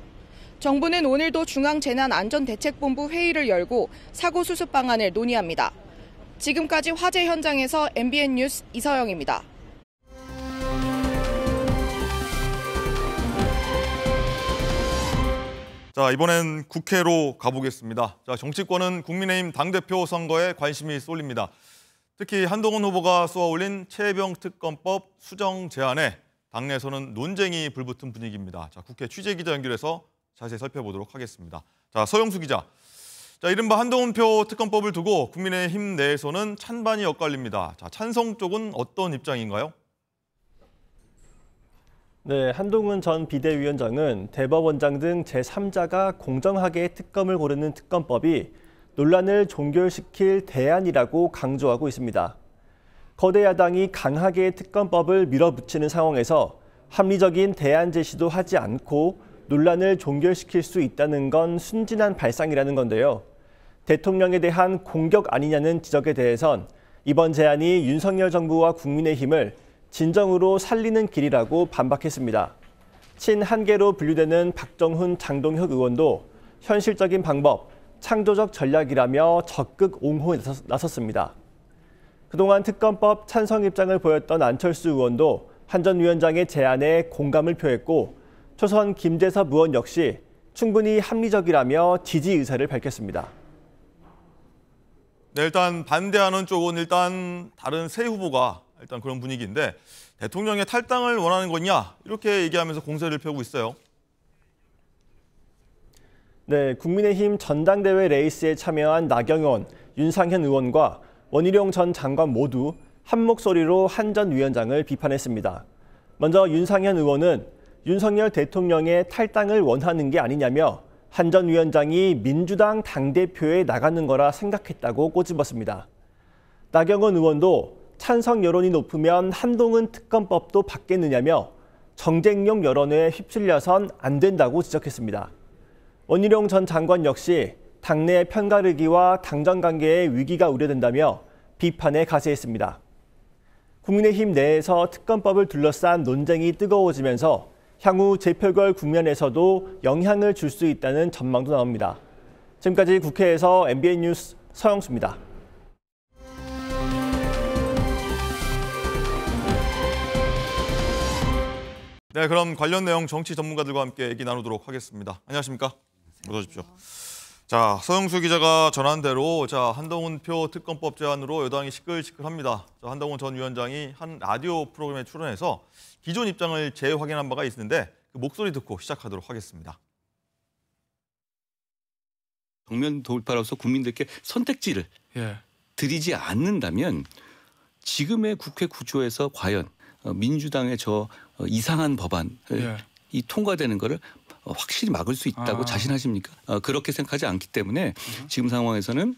정부는 오늘도 중앙재난안전대책본부 회의를 열고 사고 수습 방안을 논의합니다. 지금까지 화재 현장에서 MBN 뉴스 이서영입니다. 이번엔 국회로 가보겠습니다. 정치권은 국민의힘 당대표 선거에 관심이 쏠립니다. 특히 한동훈 후보가 쏘아올린 최혜병 특검법 수정 제안에 당내에서는 논쟁이 불붙은 분위기입니다. 자, 국회 취재기자 연결해서 자세히 살펴보도록 하겠습니다. 자, 서영수 기자. 자, 이른바 한동훈표 특검법을 두고 국민의힘 내에서는 찬반이 엇갈립니다. 자, 찬성 쪽은 어떤 입장인가요? 네, 한동훈 전 비대위원장은 대법원장 등 제3자가 공정하게 특검을 고르는 특검법이 논란을 종결시킬 대안이라고 강조하고 있습니다. 거대 야당이 강하게 특검법을 밀어붙이는 상황에서 합리적인 대안 제시도 하지 않고 논란을 종결시킬 수 있다는 건 순진한 발상이라는 건데요. 대통령에 대한 공격 아니냐는 지적에 대해선 이번 제안이 윤석열 정부와 국민의힘을 진정으로 살리는 길이라고 반박했습니다. 친한계로 분류되는 박정훈, 장동혁 의원도 현실적인 방법, 창조적 전략이라며 적극 옹호에 나섰습니다. 그동안 특검법 찬성 입장을 보였던 안철수 의원도 한 전 위원장의 제안에 공감을 표했고 초선 김재섭 의원 역시 충분히 합리적이라며 지지 의사를 밝혔습니다. 네, 일단 반대하는 쪽은 일단 다른 새 후보가 일단 그런 분위기인데 대통령의 탈당을 원하는 거냐 이렇게 얘기하면서 공세를 펴고 있어요. 네, 국민의힘 전당대회 레이스에 참여한 나경원, 윤상현 의원과 원희룡 전 장관 모두 한 목소리로 한 전 위원장을 비판했습니다. 먼저 윤상현 의원은 윤석열 대통령의 탈당을 원하는 게 아니냐며 한 전 위원장이 민주당 당대표에 나가는 거라 생각했다고 꼬집었습니다. 나경원 의원도 찬성 여론이 높으면 한동훈 특검법도 받겠느냐며 정쟁용 여론에 휩쓸려선 안 된다고 지적했습니다. 원희룡 전 장관 역시 당내 편가르기와 당정 관계의 위기가 우려된다며 비판에 가세했습니다. 국민의힘 내에서 특검법을 둘러싼 논쟁이 뜨거워지면서 향후 재표결 국면에서도 영향을 줄 수 있다는 전망도 나옵니다. 지금까지 국회에서 MBN 뉴스 서영수입니다. 네, 그럼 관련 내용 정치 전문가들과 함께 얘기 나누도록 하겠습니다. 안녕하십니까? 어서 오십시오. 자, 서영수 기자가 전한 대로 한동훈표 특검법 제안으로 여당이 시끌시끌합니다. 한동훈 전 위원장이 한 라디오 프로그램에 출연해서 기존 입장을 재확인한 바가 있는데 그 목소리 듣고 시작하도록 하겠습니다. 정면 돌파로서 국민들께 선택지를 드리지 않는다면 지금의 국회 구조에서 과연 민주당의 저 이상한 법안이 통과되는 거를 확실히 막을 수 있다고 자신하십니까? 그렇게 생각하지 않기 때문에 지금 상황에서는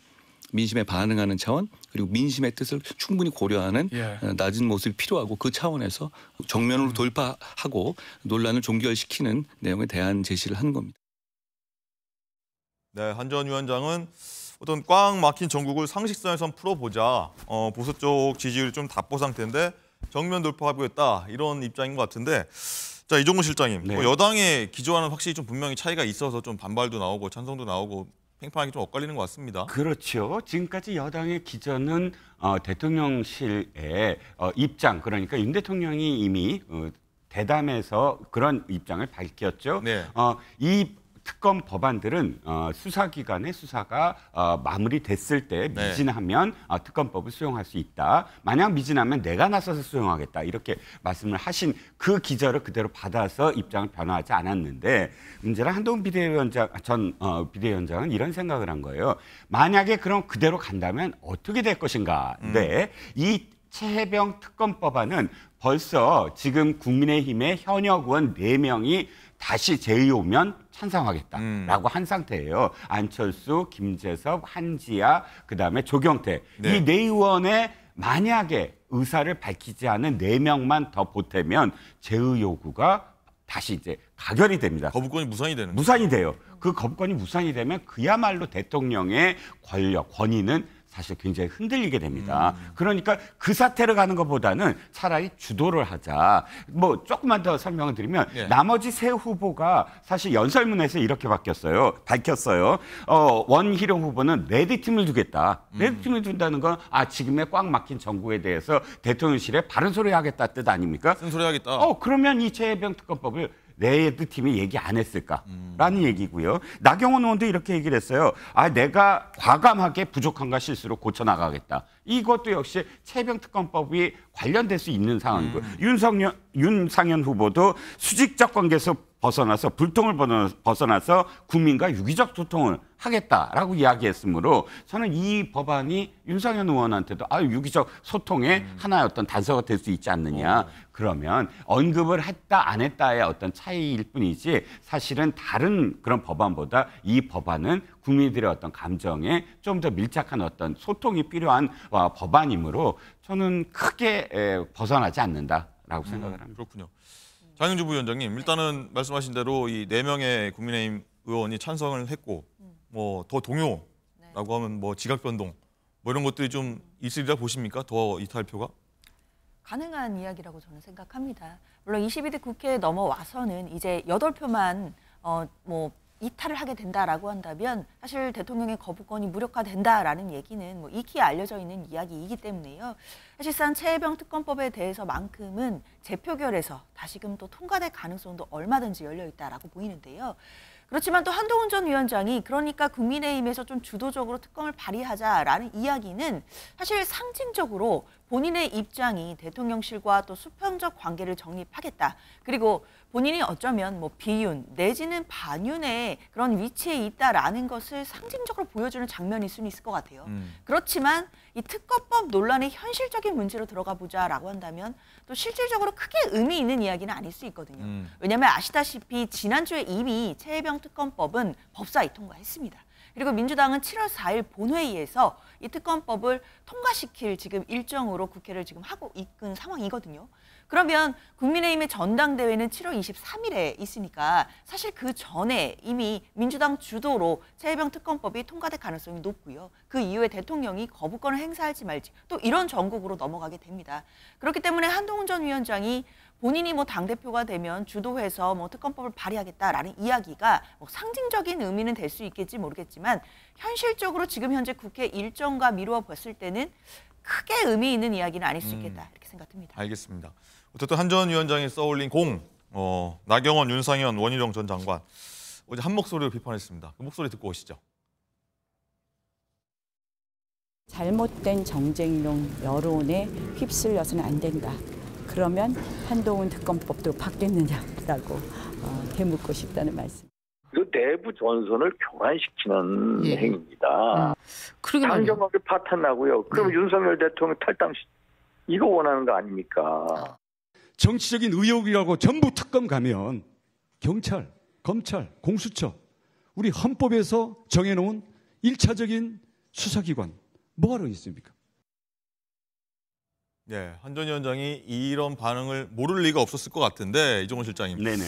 민심에 반응하는 차원 그리고 민심의 뜻을 충분히 고려하는 낮은 모습이 필요하고 그 차원에서 정면으로 돌파하고 논란을 종결시키는 내용에 대한 제시를 하는 겁니다. 네, 한 전 위원장은 어떤 꽉 막힌 전국을 상식선에선 풀어보자. 보수 쪽 지지율이 좀 답보 상태인데 정면 돌파하겠다 이런 입장인 것 같은데 자, 이종근 실장님, 네. 여당의 기조와는 확실히 좀 분명히 차이가 있어서 좀 반발도 나오고 찬성도 나오고 팽팽하게 좀 엇갈리는 것 같습니다. 그렇죠. 지금까지 여당의 기조는 대통령실의 입장, 그러니까 윤 대통령이 이미 대담에서 그런 입장을 밝혔죠. 네. 이 특검 법안들은 수사기관의 수사가 마무리됐을 때 미진하면 특검법을 수용할 수 있다. 만약 미진하면 내가 나서서 수용하겠다. 이렇게 말씀을 하신 그 기저를 그대로 받아서 입장을 변화하지 않았는데 문제는 한동훈 전 비대위원장은 이런 생각을 한 거예요. 만약에 그럼 그대로 간다면 어떻게 될 것인가. 네. 이 최혜병 특검법안은 벌써 지금 국민의힘의 현역 의원 4명이 다시 제의오면 찬성하겠다라고 한 상태예요. 안철수, 김재섭, 한지아, 그다음에 조경태. 네. 이 4의원의 만약에 의사를 밝히지 않은 4명만 더 보태면 제의 요구가 다시 이제 가결이 됩니다. 거부권이 무산이 되는 무산이 돼요. 그 거부권이 무산이 되면 그야말로 대통령의 권력, 권위는 사실 굉장히 흔들리게 됩니다. 그러니까 그 사태를 가는 것보다는 차라리 주도를 하자. 뭐 조금만 더 설명을 드리면 나머지 세 후보가 사실 연설문에서 이렇게 밝혔어요. 원희룡 후보는 레드팀을 두겠다. 레드팀을 둔다는 건 지금의 꽉 막힌 정국에 대해서 대통령실에 바른 소리 하겠다 뜻 아닙니까? 쓴 소리 하겠다. 그러면 이 최혜병 특검법을 레드팀이 얘기 안 했을까라는 얘기고요. 나경원 의원도 이렇게 얘기를 했어요. 내가 과감하게 부족한가 실수로 고쳐나가겠다. 이것도 역시 최혜병특검법이 관련될 수 있는 상황이고 윤상현 후보도 수직적 관계에서 벗어나서 불통을 벗어나서 국민과 유기적 소통을 하겠다라고 이야기했으므로 저는 이 법안이 윤상현 의원한테도 유기적 소통의 하나의 어떤 단서가 될 수 있지 않느냐. 그러면 언급을 했다 안 했다의 어떤 차이일 뿐이지 사실은 다른 그런 법안보다 이 법안은 국민들의 어떤 감정에 좀 더 밀착한 어떤 소통이 필요한 법안이므로 저는 크게 벗어나지 않는다라고 생각을 합니다. 그렇군요. 장윤주 부위원장님, 일단은 말씀하신 대로 이 4명의 국민의힘 의원이 찬성을 했고 뭐 더 동요라고 하면 뭐 지각 변동 뭐 이런 것들이 좀 있으리라 보십니까? 더 이탈표가? 가능한 이야기라고 저는 생각합니다. 물론 22대 국회에 넘어와서는 이제 8표만 뭐 이탈을 하게 된다라고 한다면 사실 대통령의 거부권이 무력화된다라는 얘기는 뭐 익히 알려져 있는 이야기이기 때문에요. 사실상 최혜병 특검법에 대해서만큼은 재표결에서 다시금 또 통과될 가능성도 얼마든지 열려 있다라고 보이는데요. 그렇지만 또 한동훈 전 위원장이 그러니까 국민의힘에서 좀 주도적으로 특검을 발의하자라는 이야기는 사실 상징적으로 본인의 입장이 대통령실과 또 수평적 관계를 정립하겠다. 그리고 본인이 어쩌면 뭐 비윤 내지는 반윤의 그런 위치에 있다라는 것을 상징적으로 보여주는 장면일 수는 있을 것 같아요. 그렇지만 이 특검법 논란의 현실적인 문제로 들어가 보자라고 한다면 또 실질적으로 크게 의미 있는 이야기는 아닐 수 있거든요. 왜냐하면 아시다시피 지난주에 이미 최혜병 특검법은 법사위 통과했습니다. 그리고 민주당은 7월 4일 본회의에서 이 특검법을 통과시킬 지금 일정으로 국회를 지금 하고 있는 상황이거든요. 그러면 국민의힘의 전당대회는 7월 23일에 있으니까 사실 그 전에 이미 민주당 주도로 최혜병 특검법이 통과될 가능성이 높고요. 그 이후에 대통령이 거부권을 행사할지 말지 또 이런 전국으로 넘어가게 됩니다. 그렇기 때문에 한동훈 전 위원장이 본인이 뭐 당대표가 되면 주도해서 뭐 특검법을 발의하겠다라는 이야기가 뭐 상징적인 의미는 될 수 있겠지 모르겠지만 현실적으로 지금 현재 국회 일정과 미루어 봤을 때는 크게 의미 있는 이야기는 아닐 수 있겠다 이렇게 생각합니다. 알겠습니다. 어쨌든 한 전 위원장이 써올린 나경원, 윤상현, 원희룡 전 장관 어제 한 목소리로 비판했습니다. 그 목소리 듣고 오시죠. 잘못된 정쟁용 여론에 휩쓸려서는 안 된다. 그러면 한동훈 특검법도 바뀌느냐라고 되묻고 싶다는 말씀. 그 내부 전선을 교란시키는 행위입니다. 당정하게 파탄나고요. 그럼 윤석열 대통령 탈당 이거 원하는 거 아닙니까? 정치적인 의혹이라고 전부 특검 가면 경찰, 검찰, 공수처 우리 헌법에서 정해놓은 1차적인 수사기관 뭐하러 있습니까? 네, 한 전 위원장이 이런 반응을 모를 리가 없었을 것 같은데 이종원 실장님. 네네.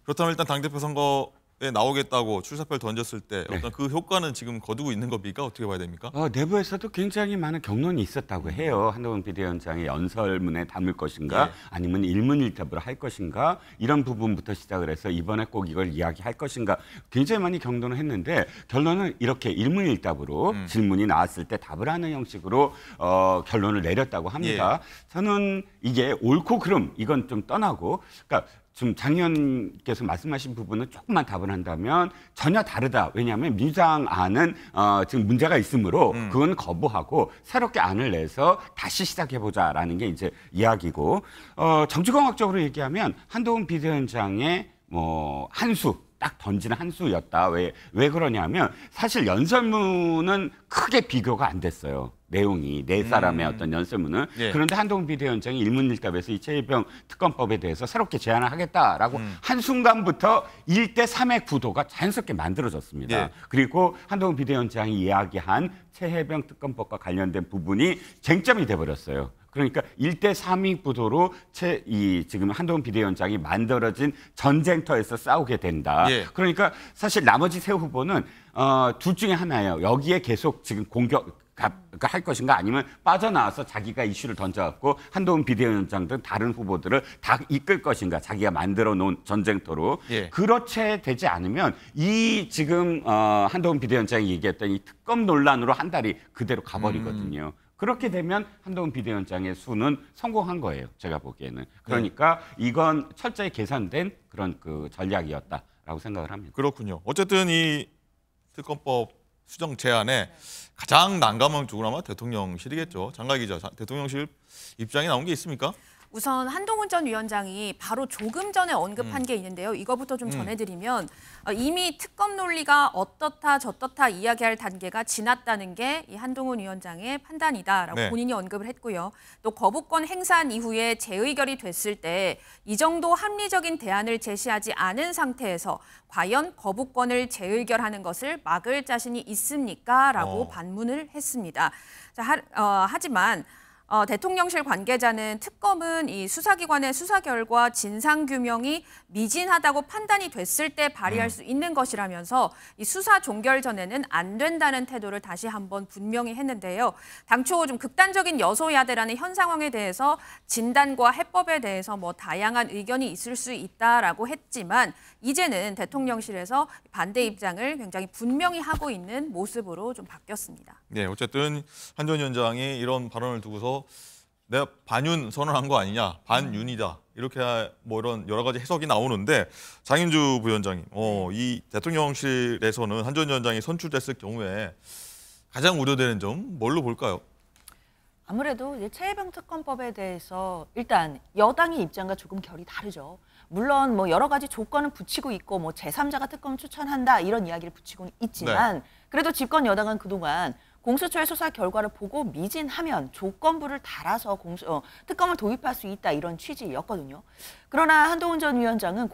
그렇다면 일단 당대표 선거에 나오겠다고 출사표를 던졌을 때 어떤 그 효과는 지금 거두고 있는 겁니까? 어떻게 봐야 됩니까? 내부에서도 굉장히 많은 격론이 있었다고 해요. 한동훈 비대위원장의 연설문에 담을 것인가 아니면 일문일답으로 할 것인가 이런 부분부터 시작을 해서 이번에 꼭 이걸 이야기할 것인가 굉장히 많이 격론을 했는데 결론은 이렇게 일문일답으로 질문이 나왔을 때 답을 하는 형식으로 결론을 내렸다고 합니다. 저는 이게 옳고 그름 이건 좀 떠나고 그러니까 지금 장 의원께서 말씀하신 부분은 조금만 답을 한다면 전혀 다르다. 왜냐하면 민주당 안은 지금 문제가 있으므로 그건 거부하고 새롭게 안을 내서 다시 시작해보자라는 게 이제 이야기고 정치공학적으로 얘기하면 한동훈 비대위원장의 한수 딱 던지는 한 수였다. 왜 그러냐면 사실 연설문은 크게 비교가 안 됐어요. 내용이 네 사람의 어떤 연설문은. 그런데 한동훈 비대위원장이 일문일답에서 이 최혜병 특검법에 대해서 새롭게 제안을 하겠다라고 한순간부터 1대3의 구도가 자연스럽게 만들어졌습니다. 그리고 한동훈 비대위원장이 이야기한 최혜병 특검법과 관련된 부분이 쟁점이 돼버렸어요. 그러니까 1대3위 구도로 지금 한동훈 비대위원장이 만들어진 전쟁터에서 싸우게 된다. 그러니까 사실 나머지 세 후보는 둘 중에 하나예요. 여기에 계속 지금 할 것인가 아니면 빠져나와서 자기가 이슈를 던져갖고 한동훈 비대위원장 등 다른 후보들을 다 이끌 것인가 자기가 만들어 놓은 전쟁터로 그렇게 되지 않으면 이 지금 한동훈 비대위원장이 얘기했던 이 특검 논란으로 한 달이 그대로 가버리거든요. 그렇게 되면 한동훈 비대위원장의 수는 성공한 거예요. 제가 보기에는. 그러니까 이건 철저히 계산된 그런 그 전략이었다라고 생각을 합니다. 그렇군요. 어쨌든 이 특검법 수정 제안에 가장 난감한 쪽은 아마 대통령실이겠죠. 장가 기자, 대통령실 입장이 나온 게 있습니까? 우선 한동훈 전 위원장이 바로 조금 전에 언급한 게 있는데요. 이거부터 좀 전해드리면 이미 특검 논리가 어떻다 저떻다 이야기할 단계가 지났다는 게 이 한동훈 위원장의 판단이다라고 네. 본인이 언급을 했고요. 또 거부권 행사한 이후에 재의결이 됐을 때 이 정도 합리적인 대안을 제시하지 않은 상태에서 과연 거부권을 재의결하는 것을 막을 자신이 있습니까? 라고 반문을 했습니다. 자, 하지만 대통령실 관계자는 특검은 이 수사기관의 수사 결과 진상규명이 미진하다고 판단이 됐을 때 발의할 수 있는 것이라면서 이 수사 종결 전에는 안 된다는 태도를 다시 한번 분명히 했는데요. 당초 좀 극단적인 여소야대라는 현 상황에 대해서 진단과 해법에 대해서 뭐 다양한 의견이 있을 수 있다라고 했지만 이제는 대통령실에서 반대 입장을 굉장히 분명히 하고 있는 모습으로 좀 바뀌었습니다. 네, 어쨌든 한 전 위원장이 이런 발언을 두고서 내가 반윤 선언한 거 아니냐, 반윤이다 이렇게 뭐 이런 여러 가지 해석이 나오는데 장윤주 부위원장님, 이 대통령실에서는 한 전 위원장이 선출됐을 경우에 가장 우려되는 점 뭘로 볼까요? 아무래도 이제 최혜병 특검법에 대해서 일단 여당의 입장과 조금 결이 다르죠. 물론 뭐 여러 가지 조건을 붙이고 있고 뭐 제3자가 특검을 추천한다 이런 이야기를 붙이고는 있지만 그래도 집권 여당은 그동안 공수처의 수사 결과를 보고 미진하면 조건부를 달아서 특검을 도입할 수 있다 이런 취지였거든요. 그러나 한동훈 전 위원장은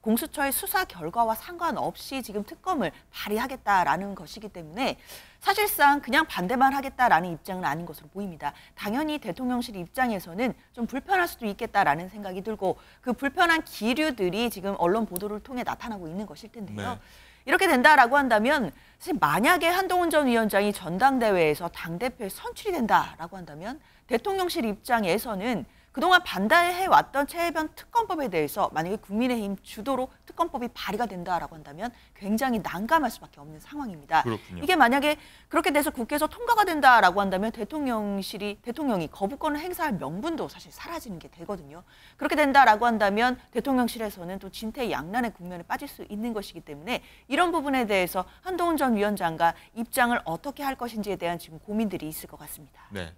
공수처의 수사 결과와 상관없이 지금 특검을 발의하겠다라는 것이기 때문에 사실상 그냥 반대만 하겠다라는 입장은 아닌 것으로 보입니다. 당연히 대통령실 입장에서는 좀 불편할 수도 있겠다라는 생각이 들고 그 불편한 기류들이 지금 언론 보도를 통해 나타나고 있는 것일 텐데요. 네. 이렇게 된다라고 한다면 사실 만약에 한동훈 전 위원장이 전당대회에서 당대표에 선출이 된다라고 한다면 대통령실 입장에서는 그동안 반대해왔던 최혜병 특검법에 대해서 만약에 국민의힘 주도로 특검법이 발의가 된다라고 한다면 굉장히 난감할 수밖에 없는 상황입니다. 그렇군요. 이게 만약에 그렇게 돼서 국회에서 통과가 된다라고 한다면 대통령이 거부권을 행사할 명분도 사실 사라지는 게 되거든요. 그렇게 된다라고 한다면 대통령실에서는 또 진퇴양난의 국면에 빠질 수 있는 것이기 때문에 이런 부분에 대해서 한동훈 전 위원장과 입장을 어떻게 할 것인지에 대한 지금 고민들이 있을 것 같습니다. 네.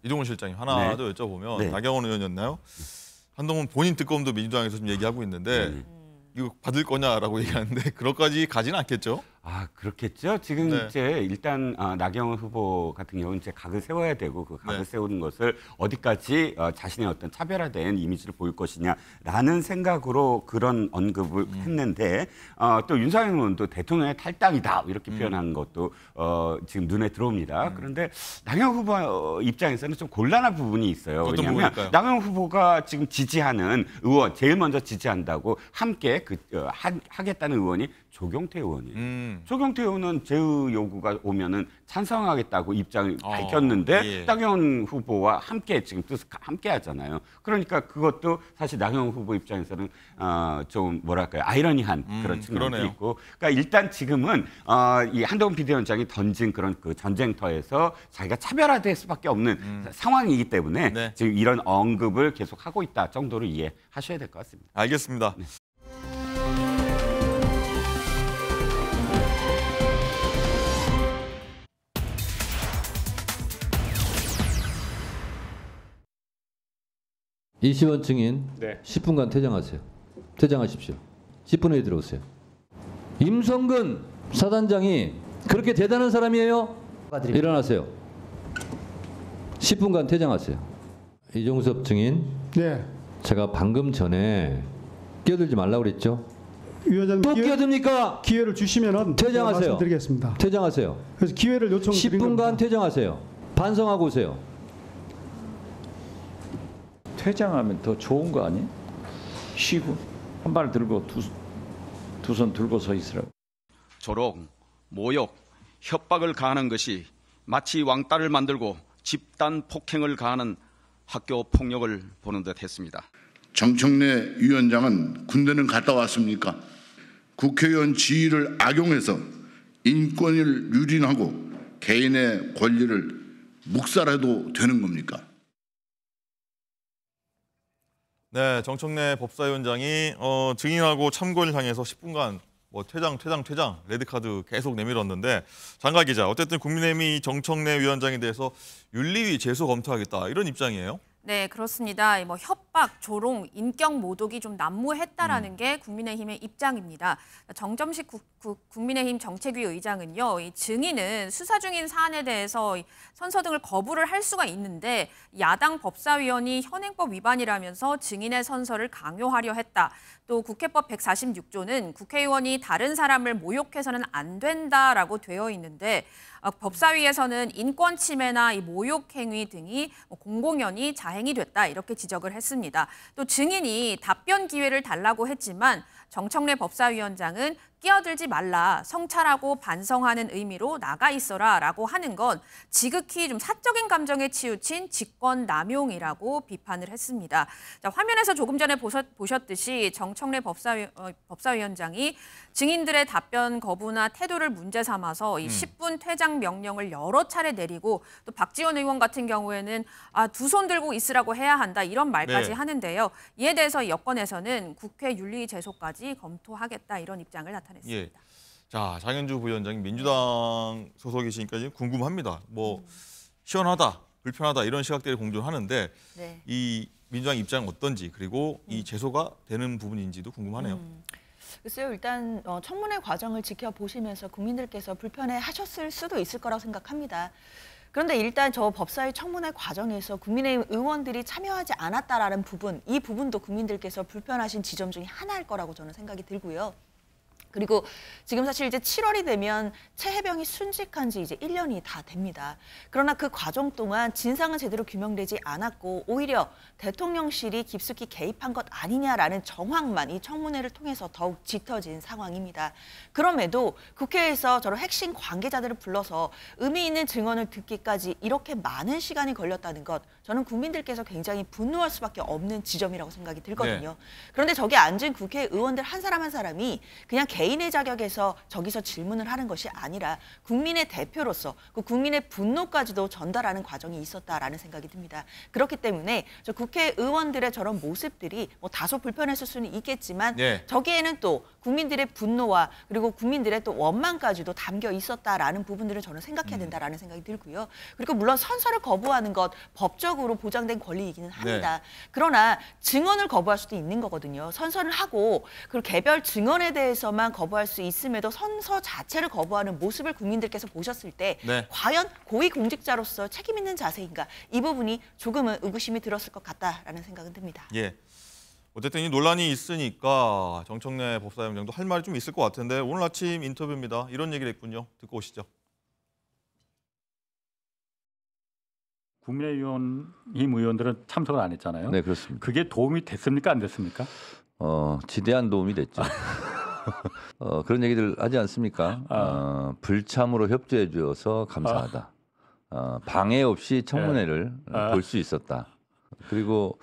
이종훈 실장님 하나 더 여쭤보면 나경원 의원이었나요? 한동훈 본인 특검도 민주당에서 좀 얘기하고 있는데 이거 받을 거냐라고 얘기하는데 그렇게까지 가지는 않겠죠? 아, 그렇겠죠. 지금 이제 일단 나경원 후보 같은 경우는 이제 각을 세워야 되고 그 각을 세우는 것을 어디까지 자신의 어떤 차별화된 이미지를 보일 것이냐라는 생각으로 그런 언급을 했는데 또 윤석열 의원도 대통령의 탈당이다 이렇게 표현한 것도 지금 눈에 들어옵니다. 그런데 나경원 후보 입장에서는 좀 곤란한 부분이 있어요. 왜냐하면 나경원 후보가 지금 지지하는 의원, 제일 먼저 지지한다고 함께 하겠다는 의원이 조경태 의원이에요. 조경태 의원은 제의 요구가 오면은 찬성하겠다고 입장을 밝혔는데 나경원 후보와 함께 지금 뜻을 함께 하잖아요. 그러니까 그것도 사실 나경원 후보 입장에서는 좀 뭐랄까요, 아이러니한 그런 측면이 있고, 그러니까 일단 지금은 이 한동훈 비대위원장이 던진 그런 그 전쟁터에서 자기가 차별화될 수밖에 없는 상황이기 때문에 지금 이런 언급을 계속 하고 있다 정도로 이해하셔야 될 것 같습니다. 알겠습니다. 이시원 증인 10분간 퇴장하세요. 퇴장하십시오. 10분 후에 들어오세요. 임성근 사단장이 그렇게 대단한 사람이에요? 일어나세요. 10분간 퇴장하세요. 이종섭 증인. 제가 방금 전에 끼어들지 말라고 그랬죠? 위원장님, 또 끼어듭니까? 기회를 주시면은 퇴장하세요. 말씀드리겠습니다. 퇴장하세요. 그래서 기회를 요청드린 10분간 겁니다. 퇴장하세요. 반성하고 오세요. 퇴장하면 더 좋은 거 아니? 쉬고 한 발 들고 두 손 들고 서 있으라고. 조롱, 모욕, 협박을 가하는 것이 마치 왕따를 만들고 집단 폭행을 가하는 학교 폭력을 보는 듯 했습니다. 정청래 위원장은 군대는 갔다 왔습니까? 국회의원 지위를 악용해서 인권을 유린하고 개인의 권리를 묵살해도 되는 겁니까? 네, 정청래 법사위원장이 증인하고 참고인을 향해서 10분간 뭐 퇴장 레드카드 계속 내밀었는데 장가 기자, 어쨌든 국민의힘이 정청래 위원장에 대해서 윤리위 제소 검토하겠다 이런 입장이에요. 네, 그렇습니다. 뭐 협박, 조롱, 인격 모독이 좀 난무했다라는 게 국민의힘의 입장입니다. 정점식 국민의힘 정책위 의장은요, 이 증인은 수사 중인 사안에 대해서 선서 등을 거부를 할 수가 있는데 야당 법사위원이 현행법 위반이라면서 증인의 선서를 강요하려 했다. 또 국회법 146조는 국회의원이 다른 사람을 모욕해서는 안 된다라고 되어 있는데 법사위에서는 인권 침해나 이 모욕 행위 등이 공공연히 자행이 됐다 이렇게 지적을 했습니다. 또 증인이 답변 기회를 달라고 했지만 정청래 법사위원장은 끼어들지 말라, 성찰하고 반성하는 의미로 나가 있어라라고 하는 건 지극히 좀 사적인 감정에 치우친 직권 남용이라고 비판을 했습니다. 자, 화면에서 조금 전에 보셨듯이 정청래 법사위원장이 증인들의 답변 거부나 태도를 문제 삼아서 이 10분 퇴장 명령을 여러 차례 내리고 또 박지원 의원 같은 경우에는 두 손 들고 있으라고 해야 한다 이런 말까지 하는데요. 이에 대해서 여권에서는 국회 윤리 제소까지 검토하겠다 이런 입장을 나타냈습니다. 예. 자, 장현주 부위원장이 민주당 소속이시니까 지금 궁금합니다. 뭐 시원하다, 불편하다 이런 시각들이 공존하는데 이 민주당 입장은 어떤지 그리고 이 제소가 되는 부분인지도 궁금하네요. 글쎄요, 일단 청문회 과정을 지켜보시면서 국민들께서 불편해하셨을 수도 있을 거라고 생각합니다. 그런데 일단 저 법사위 청문회 과정에서 국민의힘 의원들이 참여하지 않았다라는 부분, 이 부분도 국민들께서 불편하신 지점 중에 하나일 거라고 저는 생각이 들고요. 그리고 지금 사실 이제 7월이 되면 최혜병이 순직한 지 이제 1년이 다 됩니다. 그러나 그 과정 동안 진상은 제대로 규명되지 않았고 오히려 대통령실이 깊숙이 개입한 것 아니냐라는 정황만 이 청문회를 통해서 더욱 짙어진 상황입니다. 그럼에도 국회에서 저런 핵심 관계자들을 불러서 의미 있는 증언을 듣기까지 이렇게 많은 시간이 걸렸다는 것, 저는 국민들께서 굉장히 분노할 수밖에 없는 지점이라고 생각이 들거든요. 그런데 저기 앉은 국회의원들 한 사람 한 사람이 그냥 개인의 자격에서 저기서 질문을 하는 것이 아니라 국민의 대표로서 그 국민의 분노까지도 전달하는 과정이 있었다라는 생각이 듭니다. 그렇기 때문에 저 국회의원들의 저런 모습들이 뭐 다소 불편했을 수는 있겠지만 저기에는 또 국민들의 분노와 그리고 국민들의 또 원망까지도 담겨 있었다라는 부분들을 저는 생각해야 된다라는 생각이 들고요. 그리고 물론 선서를 거부하는 것 법적으로 보장된 권리이기는 합니다. 그러나 증언을 거부할 수도 있는 거거든요. 선서를 하고 그리고 개별 증언에 대해서만 거부할 수 있음에도 선서 자체를 거부하는 모습을 국민들께서 보셨을 때 과연 고위공직자로서 책임 있는 자세인가, 이 부분이 조금은 의구심이 들었을 것 같다라는 생각은 듭니다. 어쨌든 이 논란이 있으니까 정청래 법사위원장도 할 말이 좀 있을 것 같은데 오늘 아침 인터뷰입니다. 이런 얘기를 했군요. 듣고 오시죠. 국민의힘 의원들은 참석을 안 했잖아요. 네, 그렇습니다. 그게 도움이 됐습니까? 안 됐습니까? 지대한 도움이 됐죠. 그런 얘기들 하지 않습니까? 불참으로 협조해 주어서 감사하다. 방해 없이 청문회를 볼 수 있었다. 그리고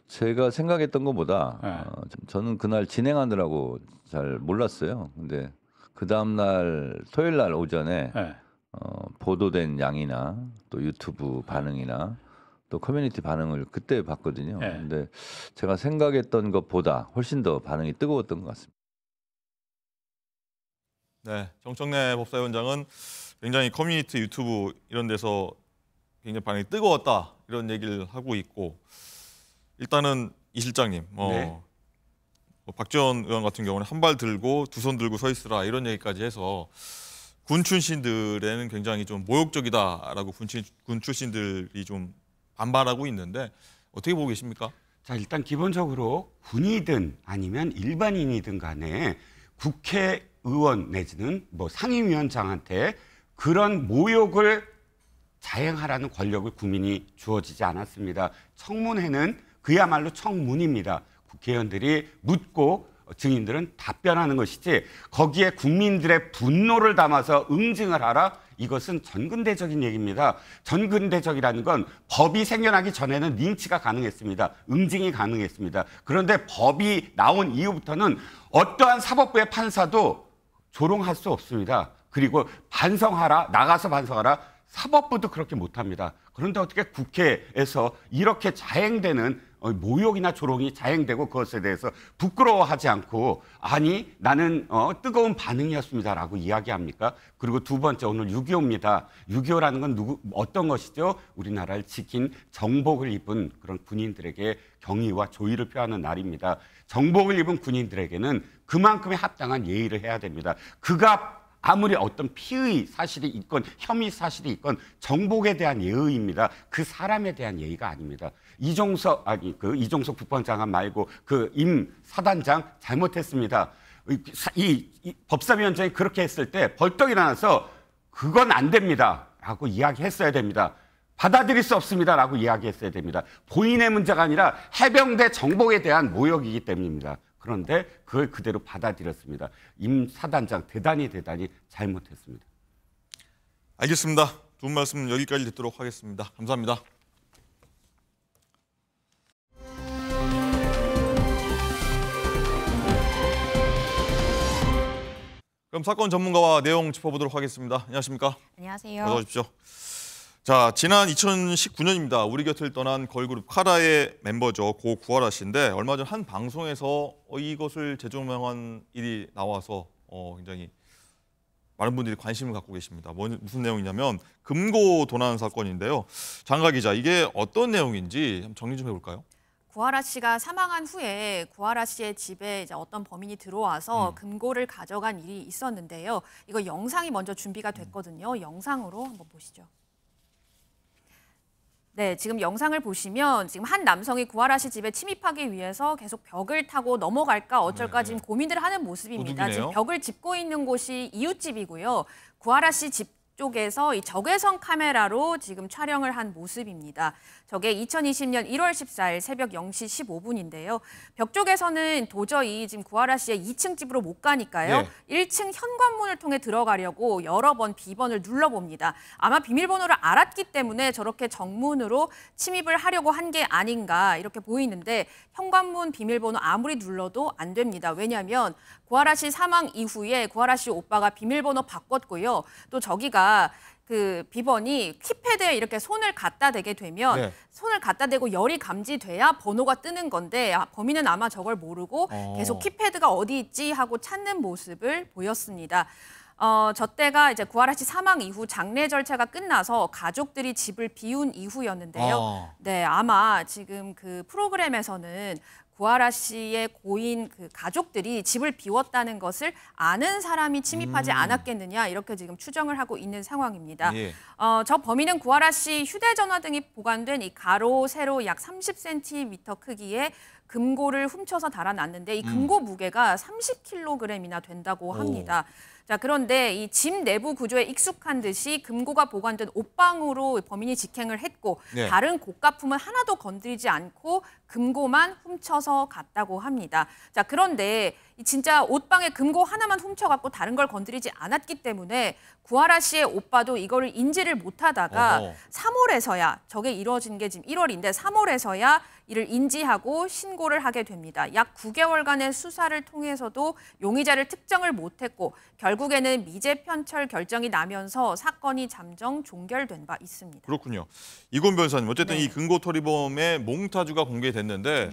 제가 생각했던 것보다 저는 그날 진행하느라고 잘 몰랐어요. 근데 그 다음 날 토요일 날 오전에 보도된 양이나 또 유튜브 반응이나 또 커뮤니티 반응을 그때 봤거든요. 근데 제가 생각했던 것보다 훨씬 더 반응이 뜨거웠던 것 같습니다. 네, 정청래 법사위원장은 굉장히 커뮤니티 유튜브 이런 데서 굉장히 반응이 뜨거웠다 이런 얘기를 하고 있고, 일단은 이 실장님, 박지원 의원 같은 경우는 한 발 들고 두 손 들고 서 있으라 이런 얘기까지 해서 군 출신들에는 굉장히 좀 모욕적이다라고 군 출신들이 좀 반발하고 있는데 어떻게 보고 계십니까? 자, 일단 기본적으로 군이든 아니면 일반인이든 간에 국회의원 내지는 뭐 상임위원장한테 그런 모욕을 자행하라는 권력을 국민이 주어지지 않았습니다. 청문회는 그야말로 청문입니다. 국회의원들이 묻고 증인들은 답변하는 것이지 거기에 국민들의 분노를 담아서 응징을 하라? 이것은 전근대적인 얘기입니다. 전근대적이라는 건 법이 생겨나기 전에는 린치가 가능했습니다. 응징이 가능했습니다. 그런데 법이 나온 이후부터는 어떠한 사법부의 판사도 조롱할 수 없습니다. 그리고 반성하라, 나가서 반성하라. 사법부도 그렇게 못합니다. 그런데 어떻게 국회에서 이렇게 자행되는 모욕이나 조롱이 자행되고 그것에 대해서 부끄러워하지 않고 아니 나는 뜨거운 반응이었습니다라고 이야기합니까? 그리고 두 번째 오늘 6.25입니다. 6.25라는 건 어떤 것이죠? 우리나라를 지킨 정복을 입은 그런 군인들에게 경의와 조의를 표하는 날입니다. 정복을 입은 군인들에게는 그만큼의 합당한 예의를 해야 됩니다. 그가 아무리 어떤 피의 사실이 있건 혐의 사실이 있건 정복에 대한 예의입니다. 그 사람에 대한 예의가 아닙니다. 이종석 국방장관 말고 그 임 사단장 잘못했습니다. 이 법사위원장이 그렇게 했을 때 벌떡 일어나서 그건 안 됩니다라고 이야기했어야 됩니다. 받아들일 수 없습니다라고 이야기했어야 됩니다. 본인의 문제가 아니라 해병대 정복에 대한 모욕이기 때문입니다. 그런데 그걸 그대로 받아들였습니다. 임 사단장 대단히 잘못했습니다. 알겠습니다. 두 분 말씀 여기까지 듣도록 하겠습니다. 감사합니다. 그럼 사건 전문가와 내용 짚어보도록 하겠습니다. 안녕하십니까? 안녕하세요. 어서 오십시오. 자, 지난 2019년입니다. 우리 곁을 떠난 걸그룹 카라의 멤버죠. 고 구하라 씨인데 얼마 전 한 방송에서 이것을 재조명한 일이 나와서 굉장히 많은 분들이 관심을 갖고 계십니다. 무슨 내용이냐면 금고 도난 사건인데요. 장가 기자, 이게 어떤 내용인지 한번 정리 좀 해볼까요? 구하라 씨가 사망한 후에 구하라 씨의 집에 이제 어떤 범인이 들어와서 금고를 가져간 일이 있었는데요. 이거 영상이 먼저 준비가 됐거든요. 영상으로 한번 보시죠. 네, 지금 영상을 보시면 지금 한 남성이 구하라 씨 집에 침입하기 위해서 계속 벽을 타고 넘어갈까 어쩔까 지금 고민을 하는 모습입니다. 도둑이네요. 지금 벽을 짚고 있는 곳이 이웃집이고요. 구하라 씨 집 쪽에서 이 적외선 카메라로 지금 촬영을 한 모습입니다. 저게 2020년 1월 14일 새벽 0시 15분인데요. 벽 쪽에서는 도저히 지금 구하라 씨의 2층 집으로 못 가니까요. 네. 1층 현관문을 통해 들어가려고 여러 번 비번을 눌러봅니다. 아마 비밀번호를 알았기 때문에 저렇게 정문으로 침입을 하려고 한 게 아닌가 이렇게 보이는데 현관문 비밀번호 아무리 눌러도 안 됩니다. 왜냐하면 구하라 씨 사망 이후에 구하라 씨 오빠가 비밀번호 바꿨고요. 또 저기가 그 비번이 키패드에 이렇게 손을 갖다 대게 되면 손을 갖다 대고 열이 감지돼야 번호가 뜨는 건데 범인은 아마 저걸 모르고 계속 키패드가 어디 있지 하고 찾는 모습을 보였습니다. 저 때가 이제 구하라 씨 사망 이후 장례 절차가 끝나서 가족들이 집을 비운 이후였는데요. 네, 아마 지금 그 프로그램에서는 구하라 씨의 고인 그 가족들이 집을 비웠다는 것을 아는 사람이 침입하지 않았겠느냐 이렇게 지금 추정을 하고 있는 상황입니다. 예. 저 범인은 구하라 씨 휴대전화 등이 보관된 이 가로, 세로 약 30cm 크기의 금고를 훔쳐서 달아놨는데 이 금고 무게가 30kg이나 된다고 합니다. 자, 그런데 이 집 내부 구조에 익숙한 듯이 금고가 보관된 옷방으로 범인이 직행을 했고 다른 고가품은 하나도 건드리지 않고 금고만 훔쳐서 갔다고 합니다. 자, 그런데 진짜 옷방에 금고 하나만 훔쳐갖고 다른 걸 건드리지 않았기 때문에 구하라 씨의 오빠도 이거를 인지를 못하다가 3월에서야 저게 이루어진 게 지금 1월인데 3월에서야 이를 인지하고 신고를 하게 됩니다. 약 9개월간의 수사를 통해서도 용의자를 특정을 못했고 결국에는 미제 편철 결정이 나면서 사건이 잠정 종결된 바 있습니다. 그렇군요. 이곤 변호사님, 어쨌든 이 금고털이범의 몽타주가 공개됐는데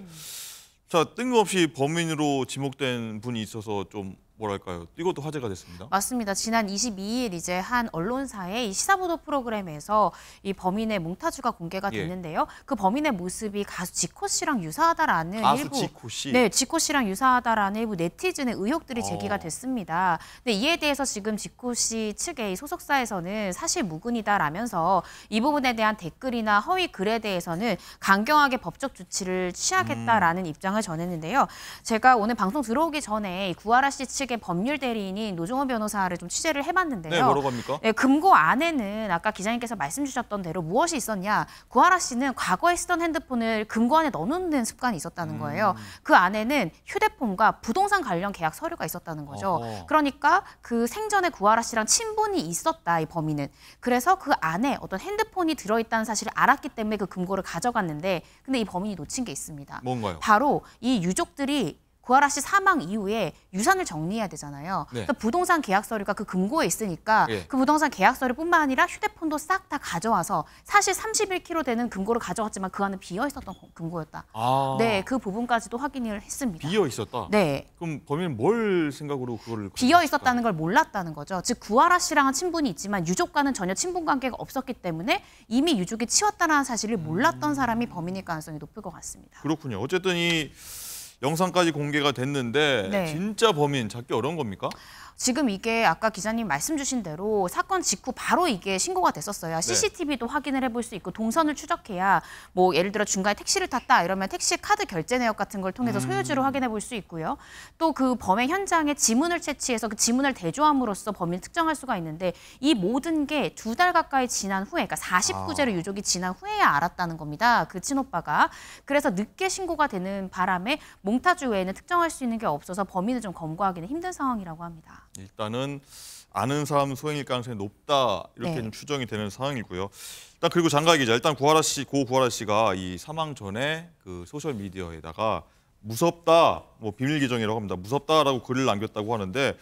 자, 뜬금없이 범인으로 지목된 분이 있어서 좀 뭐랄까요? 이것도 화제가 됐습니다. 맞습니다. 지난 22일 이제 한 언론사의 이 시사보도 프로그램에서 이 범인의 몽타주가 공개가 됐는데요. 그 범인의 모습이 가수 지코 씨랑 유사하다라는 가수 지코 씨? 네, 지코 씨랑 유사하다라는 일부 네티즌의 의혹들이 제기가 됐습니다. 근데 이에 대해서 지금 지코 씨 측의 소속사에서는 사실 무근이다라면서 이 부분에 대한 댓글이나 허위 글에 대해서는 강경하게 법적 조치를 취하겠다라는 입장을 전했는데요. 제가 오늘 방송 들어오기 전에 구하라 씨 측 법률 대리인인 노종호 변호사를 좀 취재를 해봤는데요. 네, 뭐라고 합니까? 네, 금고 안에는 아까 기자님께서 말씀 주셨던 대로 무엇이 있었냐. 구하라 씨는 과거에 쓰던 핸드폰을 금고 안에 넣어놓는 습관이 있었다는 거예요. 그 안에는 휴대폰과 부동산 관련 계약 서류가 있었다는 거죠. 그러니까 그 생전에 구하라 씨랑 친분이 있었다, 이 범인은. 그래서 그 안에 어떤 핸드폰이 들어있다는 사실을 알았기 때문에 그 금고를 가져갔는데 근데 이 범인이 놓친 게 있습니다. 뭔가요? 바로 이 유족들이 구하라 씨 사망 이후에 유산을 정리해야 되잖아요. 네. 그래서 부동산 계약 서류가 그 금고에 있으니까 예. 그 부동산 계약 서류뿐만 아니라 휴대폰도 싹 다 가져와서 사실 31kg 되는 금고를 가져왔지만 그 안에 비어 있었던 금고였다. 네, 그 부분까지도 확인을 했습니다. 비어 있었다. 네. 그럼 범인은 뭘 생각으로 그거를 비어 있었다는 걸 몰랐다는 거죠. 즉 구하라 씨랑은 친분이 있지만 유족과는 전혀 친분 관계가 없었기 때문에 이미 유족이 치웠다는 사실을 몰랐던 사람이 범인일 가능성이 높을 것 같습니다. 그렇군요. 어쨌든 이 영상까지 공개가 됐는데 네. 진짜 범인 찾기 어려운 겁니까? 지금 이게 아까 기자님 말씀 주신 대로 사건 직후 바로 이게 신고가 됐었어요. CCTV도 확인을 해볼 수 있고 동선을 추적해야 뭐 예를 들어 중간에 택시를 탔다 이러면 택시 카드 결제 내역 같은 걸 통해서 소유주를 확인해 볼 수 있고요. 또 그 범행 현장에 지문을 채취해서 그 지문을 대조함으로써 범인을 특정할 수가 있는데 이 모든 게 2달 가까이 지난 후에 그러니까 49제로 유족이 지난 후에야 알았다는 겁니다. 그 친오빠가. 그래서 늦게 신고가 되는 바람에 몽타주 외에는 특정할 수 있는 게 없어서 범인을 좀 검거하기는 힘든 상황이라고 합니다. 일단은 아는 사람 소행일 가능성이 높다 이렇게 네. 좀 추정이 되는 상황이고요. 일단 그리고 장가희 기자, 일단 고 구하라 씨가 이 사망 전에 그 소셜 미디어에다가 무섭다, 뭐 비밀 계정이라고 합니다. 무섭다라고 글을 남겼다고 하는데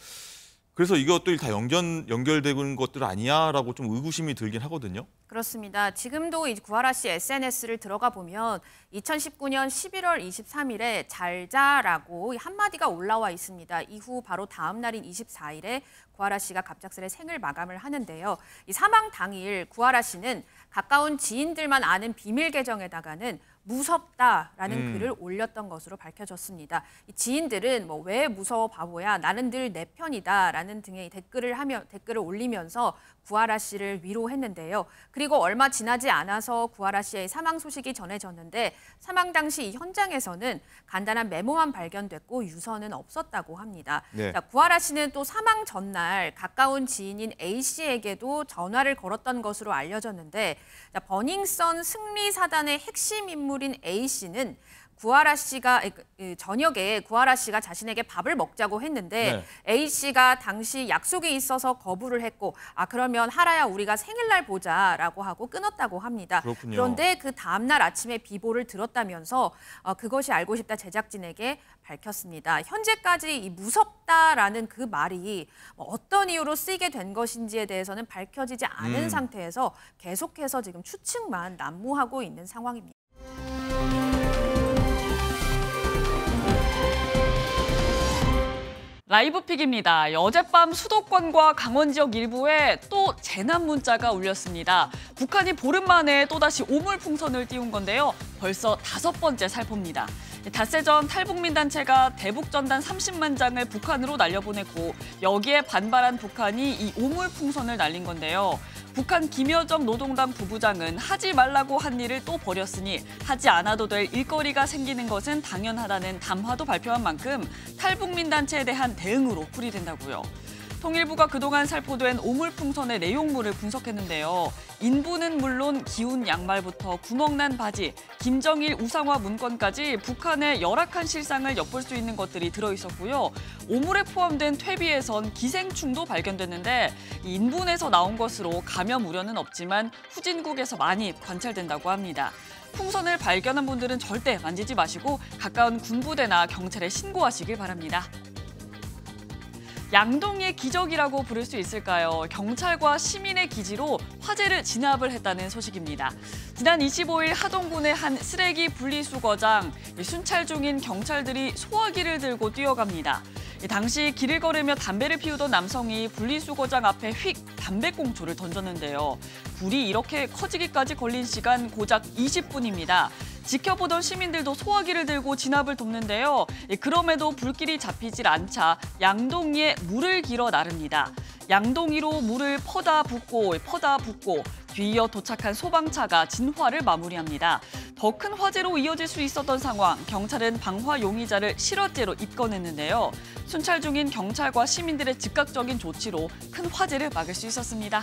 그래서 이것들이 다 연결되는 것들 아니야라고 좀 의구심이 들긴 하거든요. 그렇습니다. 지금도 이 구하라 씨 SNS를 들어가 보면 2019년 11월 23일에 잘자라고 한마디가 올라와 있습니다. 이후 바로 다음 날인 24일에 구하라 씨가 갑작스레 생을 마감을 하는데요. 이 사망 당일 구하라 씨는 가까운 지인들만 아는 비밀 계정에다가는 무섭다라는 글을 올렸던 것으로 밝혀졌습니다. 이 지인들은 뭐 왜 무서워 바보야 나는 늘 내 편이다라는 등의 댓글을 올리면서 구하라 씨를 위로했는데요. 그리고 얼마 지나지 않아서 구하라 씨의 사망 소식이 전해졌는데 사망 당시 이 현장에서는 간단한 메모만 발견됐고 유서는 없었다고 합니다. 네. 자, 구하라 씨는 또 사망 전날 가까운 지인인 A 씨에게도 전화를 걸었던 것으로 알려졌는데 자, 버닝썬 승리 사단의 핵심 인물인 A 씨는 구하라 씨가 저녁에 구하라 씨가 자신에게 밥을 먹자고 했는데 A 씨가 당시 약속이 있어서 거부를 했고 그러면 하라야 우리가 생일날 보자라고 하고 끊었다고 합니다. 그렇군요. 그런데 그 다음 날 아침에 비보를 들었다면서 그것이 알고 싶다 제작진에게 밝혔습니다. 현재까지 이 무섭다라는 그 말이 어떤 이유로 쓰이게 된 것인지에 대해서는 밝혀지지 않은 상태에서 계속해서 지금 추측만 난무하고 있는 상황입니다. 라이브픽입니다. 어젯밤 수도권과 강원 지역 일부에 또 재난 문자가 울렸습니다. 북한이 보름 만에 또다시 오물풍선을 띄운 건데요. 벌써 5번째 살포입니다. 닷새 전 탈북민 단체가 대북전단 30만 장을 북한으로 날려보냈고 여기에 반발한 북한이 이 오물풍선을 날린 건데요. 북한 김여정 노동당 부부장은 하지 말라고 한 일을 또 벌였으니 하지 않아도 될 일거리가 생기는 것은 당연하다는 담화도 발표한 만큼 탈북민 단체에 대한 대응으로 풀이된다고요. 통일부가 그동안 살포된 오물풍선의 내용물을 분석했는데요. 인부는 물론 기운 양말부터 구멍난 바지, 김정일 우상화 문건까지 북한의 열악한 실상을 엿볼 수 있는 것들이 들어있었고요. 오물에 포함된 퇴비에선 기생충도 발견됐는데 인분에서 나온 것으로 감염 우려는 없지만 후진국에서 많이 관찰된다고 합니다. 풍선을 발견한 분들은 절대 만지지 마시고 가까운 군부대나 경찰에 신고하시길 바랍니다. 양동이의 기적이라고 부를 수 있을까요? 경찰과 시민의 기지로 화재를 진압을 했다는 소식입니다. 지난 25일 하동군의 한 쓰레기 분리수거장, 순찰 중인 경찰들이 소화기를 들고 뛰어갑니다. 당시 길을 걸으며 담배를 피우던 남성이 분리수거장 앞에 휙 담배꽁초를 던졌는데요. 불이 이렇게 커지기까지 걸린 시간 고작 20분입니다. 지켜보던 시민들도 소화기를 들고 진압을 돕는데요. 그럼에도 불길이 잡히질 않자 양동이에 물을 길어 나릅니다. 양동이로 물을 퍼다 붓고 뒤이어 도착한 소방차가 진화를 마무리합니다. 더 큰 화재로 이어질 수 있었던 상황, 경찰은 방화 용의자를 실화죄로 입건했는데요. 순찰 중인 경찰과 시민들의 즉각적인 조치로 큰 화재를 막을 수 있었습니다.